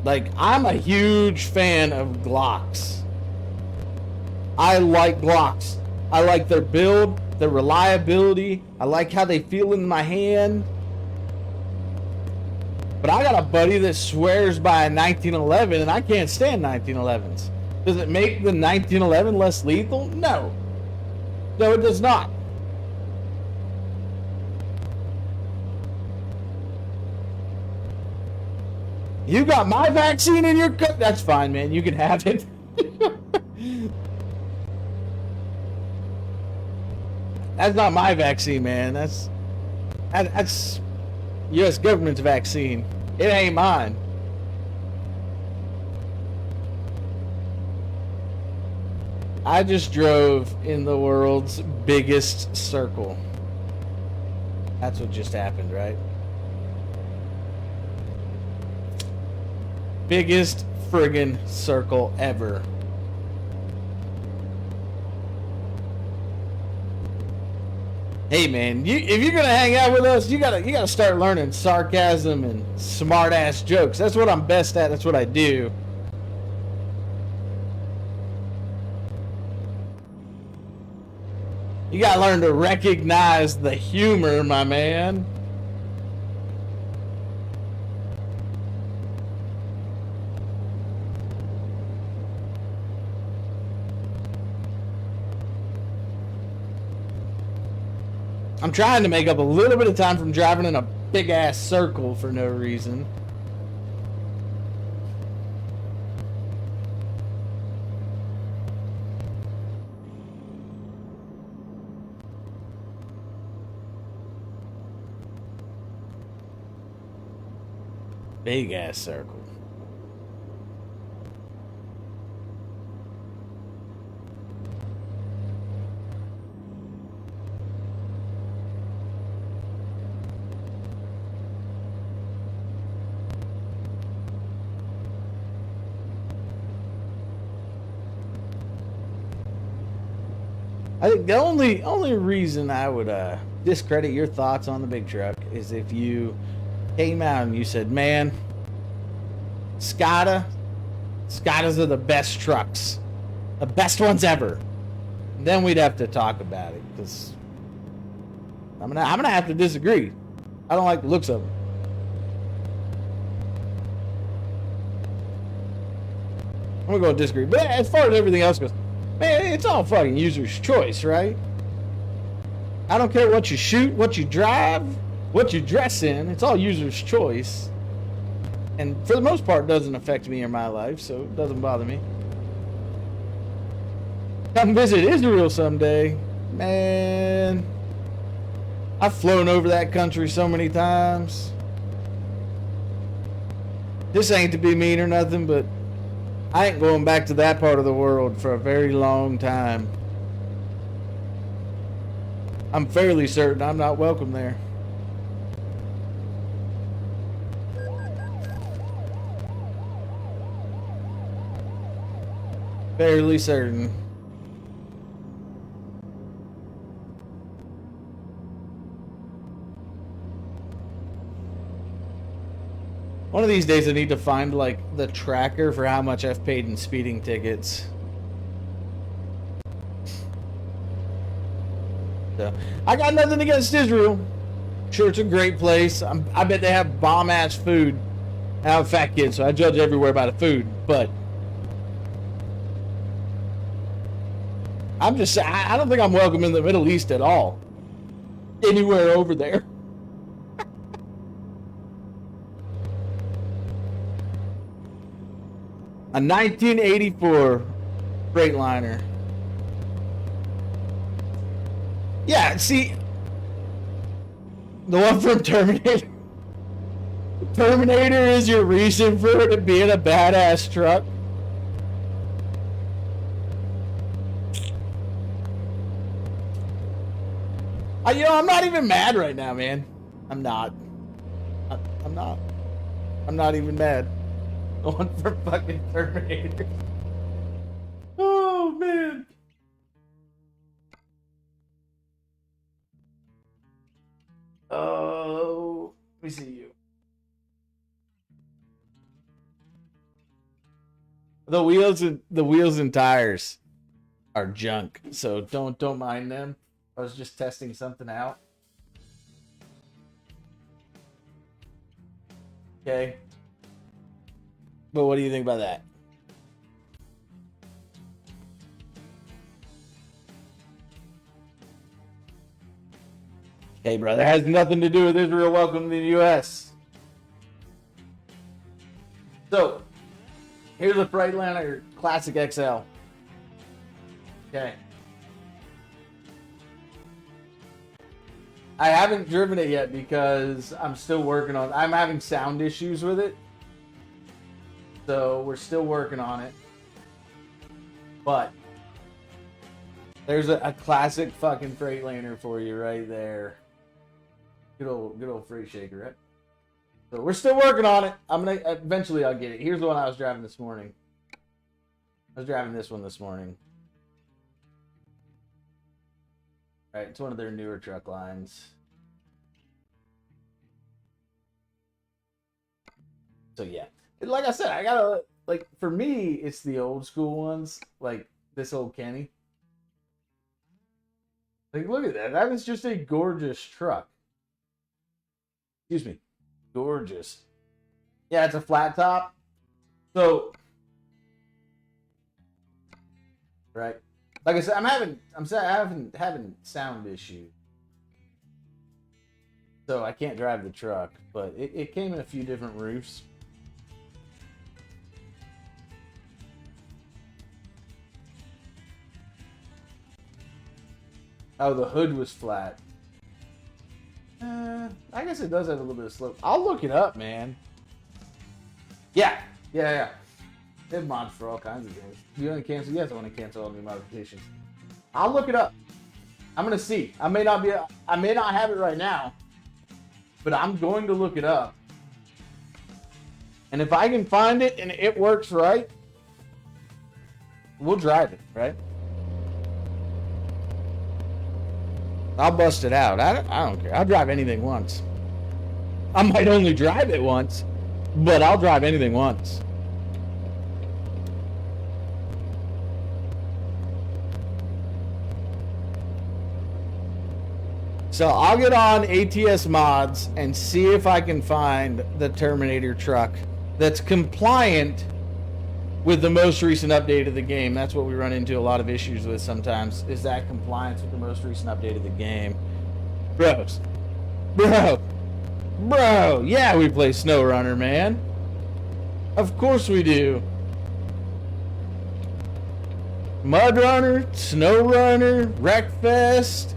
Like, I'm a huge fan of Glocks. I like Glocks. I like their build, their reliability. I like how they feel in my hand. But I got a buddy that swears by a 1911, and I can't stand 1911s. Does it make the 1911 less lethal? No. No, it does not. You got my vaccine in your cup? That's fine, man. You can have it. That's not my vaccine, man. That's U.S. government's vaccine. It ain't mine. I just drove in the world's biggest circle. That's what just happened, right? Biggest friggin' circle ever. Hey man, if you're gonna hang out with us, you gotta start learning sarcasm and smart ass jokes. That's what I'm best at. That's what I do. You gotta learn to recognize the humor, my man. I'm trying to make up a little bit of time from driving in a big ass circle for no reason. Big ass circle. I think the only reason I would discredit your thoughts on the big truck is if you came out and you said, man, Skodas are the best trucks, the best ones ever. Then we'd have to talk about it, because I'm gonna have to disagree. I don't like the looks of them. I'm gonna go disagree. But as far as everything else goes, man, it's all fucking user's choice, right? I don't care what you shoot, what you drive, what you dress in. It's all user's choice. And for the most part, it doesn't affect me or my life, so it doesn't bother me. Come visit Israel someday. Man, I've flown over that country so many times. This ain't to be mean or nothing, but I ain't going back to that part of the world for a very long time. I'm fairly certain I'm not welcome there. Fairly certain. One of these days I need to find like the tracker for how much I've paid in speeding tickets. So, I got nothing against Israel. Sure, it's a great place. I bet they have bomb ass food. I'm a fat kid, so I judge everywhere by the food. But I'm just saying, I don't think I'm welcome in the Middle East at all. Anywhere over there. A 1984 Freightliner. Yeah, see, the one from Terminator. Terminator is your reason for it being a badass truck. You know, I'm not even mad right now, man. I'm not. I'm not. I'm not even mad. Going for fucking Terminator. Oh, man. Oh, let me see you. The wheels and tires are junk, so don't mind them. I was just testing something out. Okay. But what do you think about that? Hey, brother, has nothing to do with Israel. Welcome to the U.S. So, here's a Freightliner Classic XL. Okay. I haven't driven it yet because I'm still working on. I'm having sound issues with it, so we're still working on it. But there's a classic fucking Freightliner for you right there. Good old freight shaker, right? So we're still working on it. Eventually I'll get it. Here's the one I was driving this morning. I was driving this one this morning. All right, it's one of their newer truck lines. So yeah, like I said, I gotta, like, for me, it's the old school ones, like this old Kenny. Like, look at that. That is just a gorgeous truck. Excuse me. Gorgeous. Yeah, it's a flat top. So, right. Like I said, I'm having sound issues. So I can't drive the truck, but it came in a few different roofs. Oh, the hood was flat. I guess it does have a little bit of slope. I'll look it up, man. Yeah. They have mods for all kinds of things. You want to cancel? Yes, I want to cancel all new modifications. I'll look it up. I'm gonna see. I may not have it right now, but I'm going to look it up. And if I can find it and it works right, we'll drive it, right? I'll bust it out. I don't care. I'll drive anything once. I might only drive it once, but I'll drive anything once. So I'll get on ATS mods and see if I can find the Terminator truck that's compliant with the most recent update of the game. That's what we run into a lot of issues with sometimes, is that compliance with the most recent update of the game. Bro, yeah, we play SnowRunner, man. Of course we do. Mudrunner, SnowRunner, Wreckfest.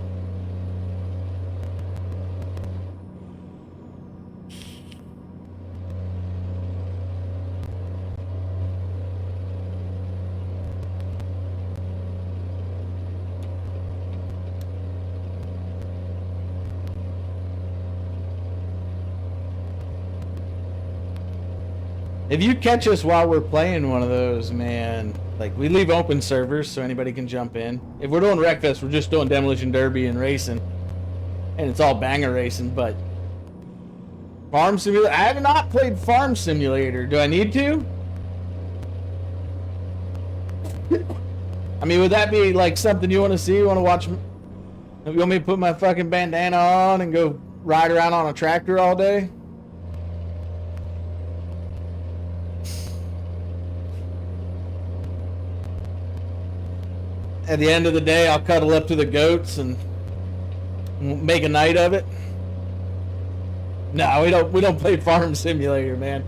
If you catch us while we're playing one of those, man, like, we leave open servers so anybody can jump in. If we're doing Wreckfest, we're just doing Demolition Derby and racing. And it's all banger racing, but Farm Simulator, I have not played Farm Simulator. Do I need to? I mean, would that be like something you want to see? You want to watch? You want me to put my fucking bandana on and go ride around on a tractor all day? At the end of the day, I'll cuddle up to the goats and make a night of it. No, we don't play Farm Simulator, man.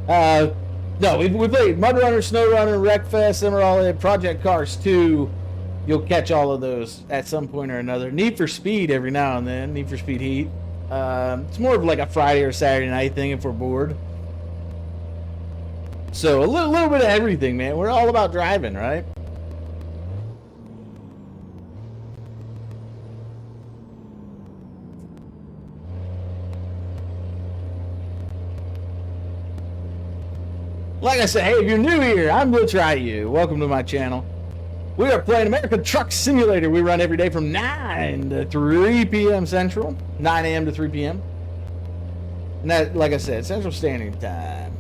No, we played Mudrunner, SnowRunner, Wreckfest, Emerald, Project Cars 2. You'll catch all of those at some point or another. Need for Speed every now and then. Need for Speed Heat. It's more of like a Friday or Saturday night thing if we're bored. So a little bit of everything, man. We're all about driving, right? Like I said, hey, if you're new here, I'm Glitch You. Welcome to my channel. We are playing American Truck Simulator. We run every day from 9 to 3 p.m. Central, 9 a.m. to 3 p.m. And that, like I said, Central Standard Time.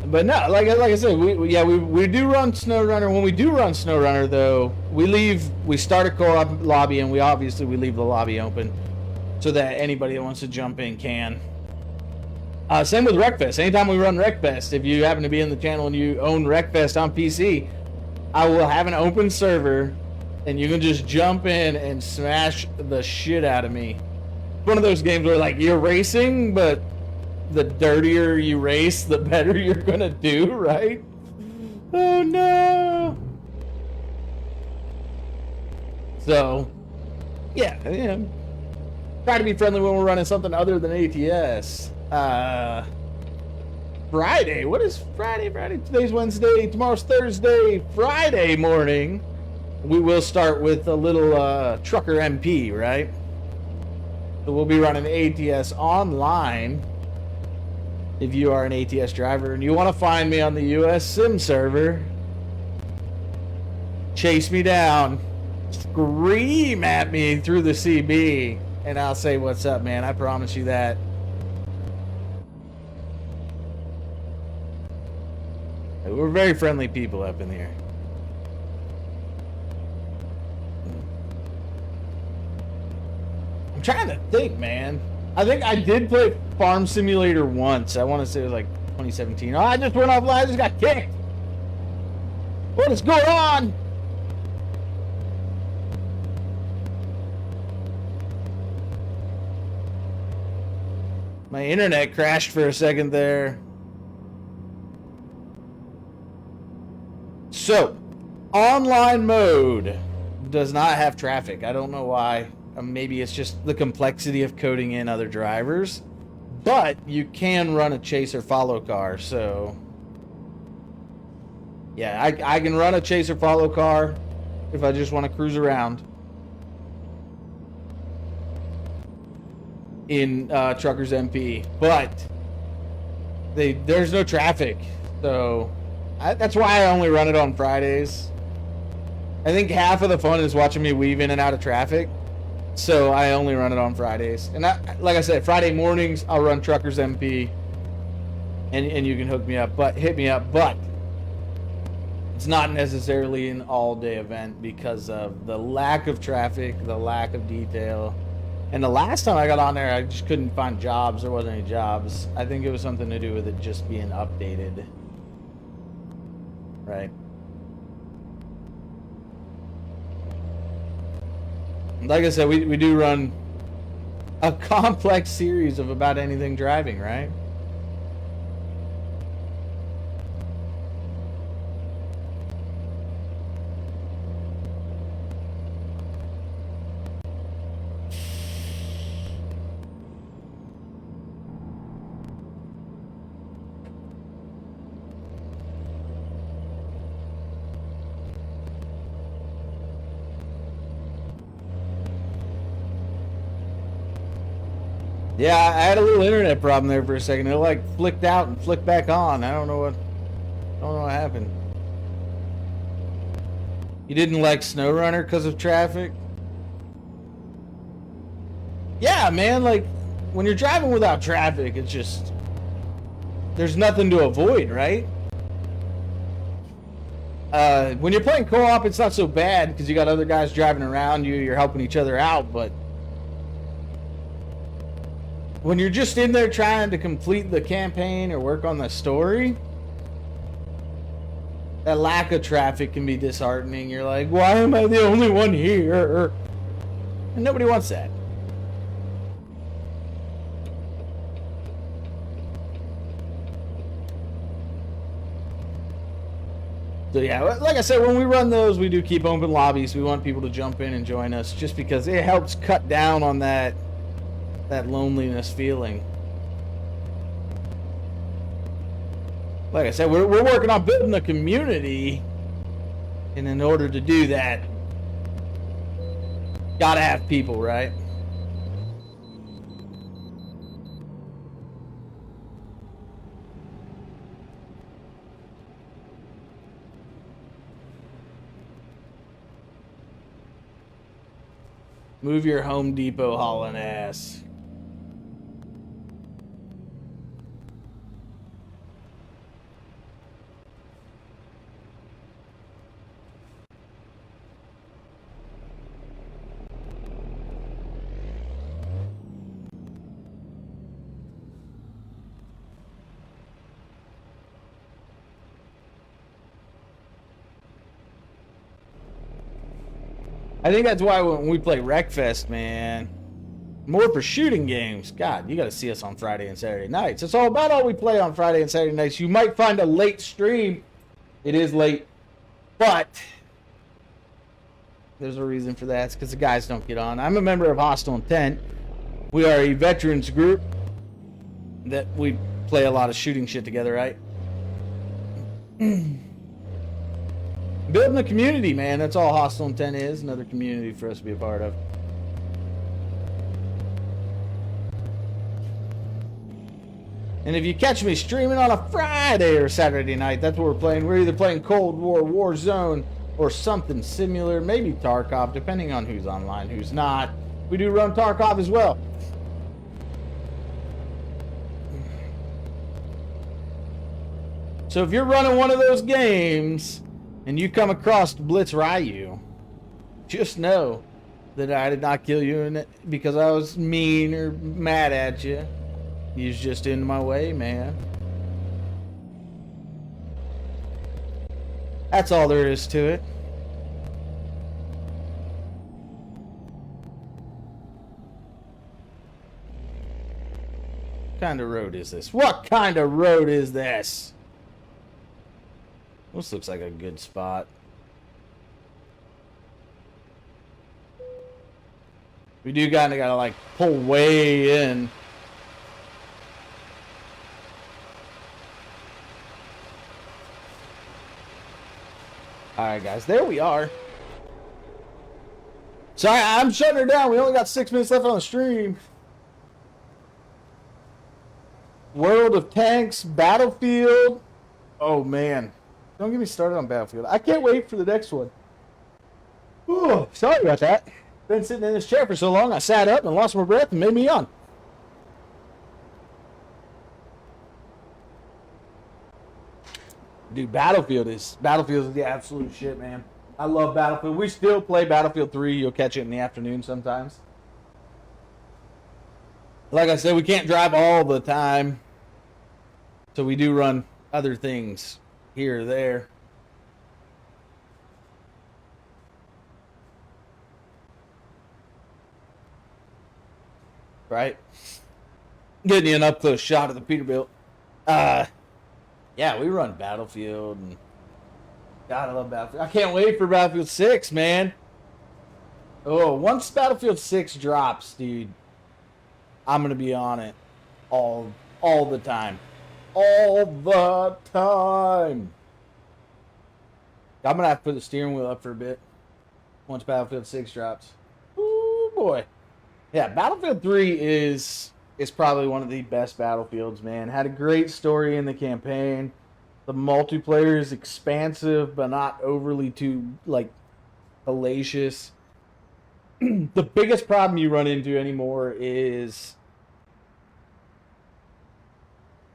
But no, like I said, we do run SnowRunner. When we do run SnowRunner, though, we start a co-op lobby, and we leave the lobby open so that anybody that wants to jump in can. Same with Wreckfest. Anytime we run Wreckfest, if you happen to be in the channel and you own Wreckfest on PC, I will have an open server, and you can just jump in and smash the shit out of me. It's one of those games where, like, you're racing, but the dirtier you race, the better you're gonna do, right? Oh no! So, yeah. Try to be friendly when we're running something other than ATS. Friday. What is Friday? Today's Wednesday. Tomorrow's Thursday. Friday morning, we will start with a little trucker MP, right? So we'll be running ATS online. If you are an ATS driver and you want to find me on the US Sim server, chase me down, scream at me through the CB, and I'll say what's up, man. I promise you that. We're very friendly people up in here. I'm trying to think, man. I think I did play Farm Simulator once. I want to say it was like 2017. Oh, I just went offline. I just got kicked. What is going on? My internet crashed for a second there. So, online mode does not have traffic. I don't know why. Maybe it's just the complexity of coding in other drivers. But you can run a chase or follow car, so... yeah, I can run a chase or follow car if I just want to cruise around in Truckers MP. But there's no traffic, so... that's why I only run it on Fridays. I think half of the fun is watching me weave in and out of traffic. So I only run it on Fridays. And like I said, Friday mornings I'll run Truckers MP. And you can hit me up. But it's not necessarily an all-day event because of the lack of traffic, the lack of detail. And the last time I got on there, I just couldn't find jobs. There wasn't any jobs. I think it was something to do with it just being updated. Right. Like I said, we do run a complex series of about anything driving, right? Yeah, I had a little internet problem there for a second. It like flicked out and flicked back on. I don't know what happened. You didn't like SnowRunner because of traffic? Yeah, man, like when you're driving without traffic, it's just there's nothing to avoid, right? When you're playing co-op, it's not so bad because you got other guys driving around you, you're helping each other out, but when you're just in there trying to complete the campaign or work on the story, that lack of traffic can be disheartening. You're like, why am I the only one here? And nobody wants that. So yeah, like I said, when we run those, we do keep open lobbies. We want people to jump in and join us just because it helps cut down on that loneliness feeling. Like I said, we're working on building a community, and in order to do that, gotta have people, right? Move your Home Depot hauling ass. I think that's why when we play Wreckfest, man, more for shooting games. God, you got to see us on Friday and Saturday nights. It's all about all we play on Friday and Saturday nights. You might find a late stream. It is late, but there's a reason for that. It's because the guys don't get on. I'm a member of Hostile Intent. We are a veterans group that we play a lot of shooting shit together, right? Building a community, man. That's all Hostile Intent is. Another community for us to be a part of. And if you catch me streaming on a Friday or Saturday night, that's what we're playing. We're either playing Cold War, Warzone, or something similar. Maybe Tarkov, depending on who's online, who's not. We do run Tarkov as well. So if you're running one of those games and you come across Blitz Ryu, just know that I did not kill you because I was mean or mad at you. He's just in my way, man. That's all there is to it. What kind of road is this? What kind of road is this? This looks like a good spot. We do kind of gotta like pull way in. Alright guys, there we are. Sorry, I'm shutting her down. We only got 6 minutes left on the stream. World of Tanks, Battlefield. Oh man. Don't get me started on Battlefield. I can't wait for the next one. Ooh, sorry about that. Been sitting in this chair for so long, I sat up and lost my breath and made me yawn. Dude, Battlefield is the absolute shit, man. I love Battlefield. We still play Battlefield 3. You'll catch it in the afternoon sometimes. Like I said, we can't drive all the time. So we do run other things here or there. Right? Getting you an up-close shot of the Peterbilt. Yeah, we run Battlefield. And God, I love Battlefield. I can't wait for Battlefield 6, man. Oh, once Battlefield 6 drops, dude, I'm going to be on it all the time. All the time. I'm going to have to put the steering wheel up for a bit once Battlefield 6 drops. Ooh, boy. Yeah, Battlefield 3 is probably one of the best Battlefields, man. Had a great story in the campaign. The multiplayer is expansive, but not overly too, like, hellacious. The biggest problem you run into anymore is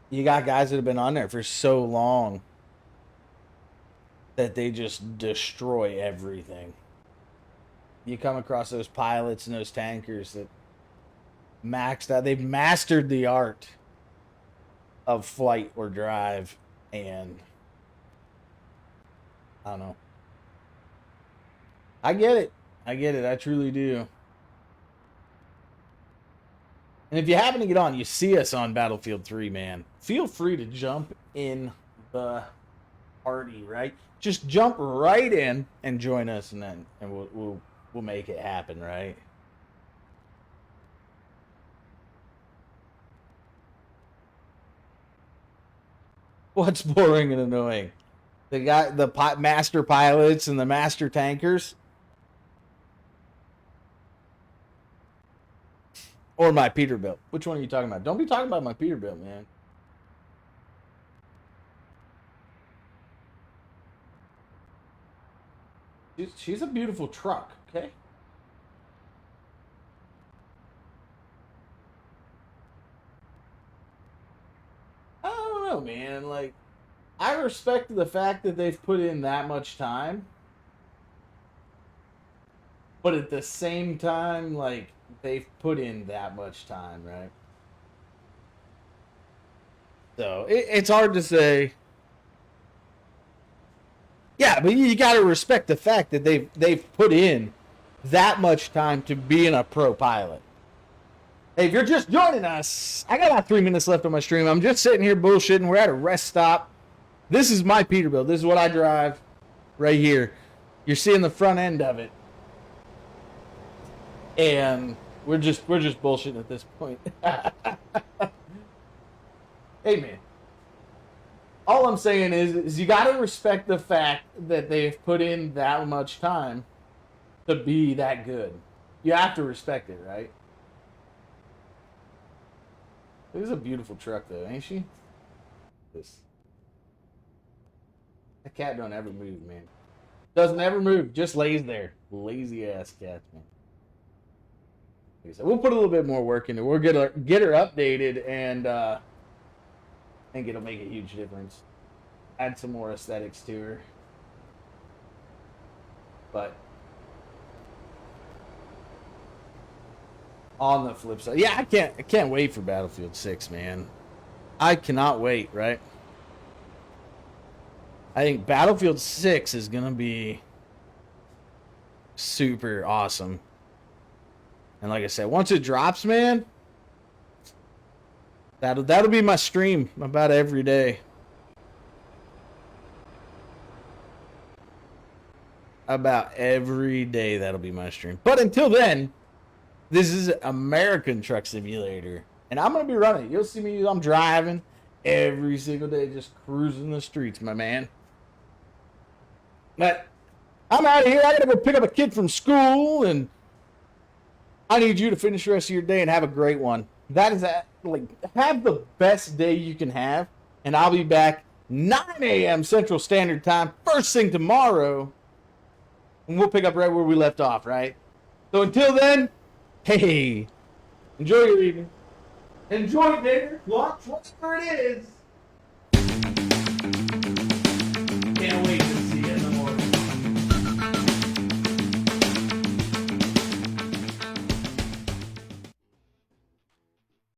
you got guys that have been on there for so long that they just destroy everything. You come across those pilots and those tankers that maxed out. They've mastered the art of flight or drive, and I don't know. I get it. I truly do. And if you happen to get on, you see us on Battlefield 3, man, feel free to jump in the party, right? Just jump right in and join us, and then we'll make it happen, right? What's boring and annoying? The master pilots and the master tankers? Or my Peterbilt? Which one are you talking about? Don't be talking about my Peterbilt, man. She's a beautiful truck, okay? know, man. Like, I respect the fact that they've put in that much time. But at the same time, like, they've put in that much time, right? So, it's hard to say. Yeah, but you got to respect the fact that they've put in that much time to being a pro pilot. Hey, if you're just joining us, I got about 3 minutes left on my stream. I'm just sitting here bullshitting. We're at a rest stop. This is my Peterbilt. This is what I drive right here. You're seeing the front end of it. And we're just bullshitting at this point. Hey, man. All I'm saying is you got to respect the fact that they've put in that much time to be that good. You have to respect it, right? This is a beautiful truck, though, ain't she? This. That cat don't ever move, man. Doesn't ever move. Just lays there. Lazy ass cat, man. Like I said, we'll put a little bit more work into it. We'll get her updated, and I think it'll make a huge difference. Add some more aesthetics to her. But on the flip side, yeah, I can't wait for Battlefield 6, man. I cannot wait, right? I think Battlefield 6 is gonna be super awesome. And like I said, once it drops, man, that'll be my stream about every day. About every day, that'll be my stream. But until then, this is American Truck Simulator, and I'm gonna be running. You'll see me. I'm driving every single day, just cruising the streets, my man. But I'm out of here. I gotta go pick up a kid from school, and I need you to finish the rest of your day and have a great one. That is have the best day you can have, and I'll be back 9 a.m. Central Standard Time, first thing tomorrow, and we'll pick up right where we left off, right? So until then, hey, enjoy your evening. Enjoy dinner, lunch, whatever it is. Can't wait to see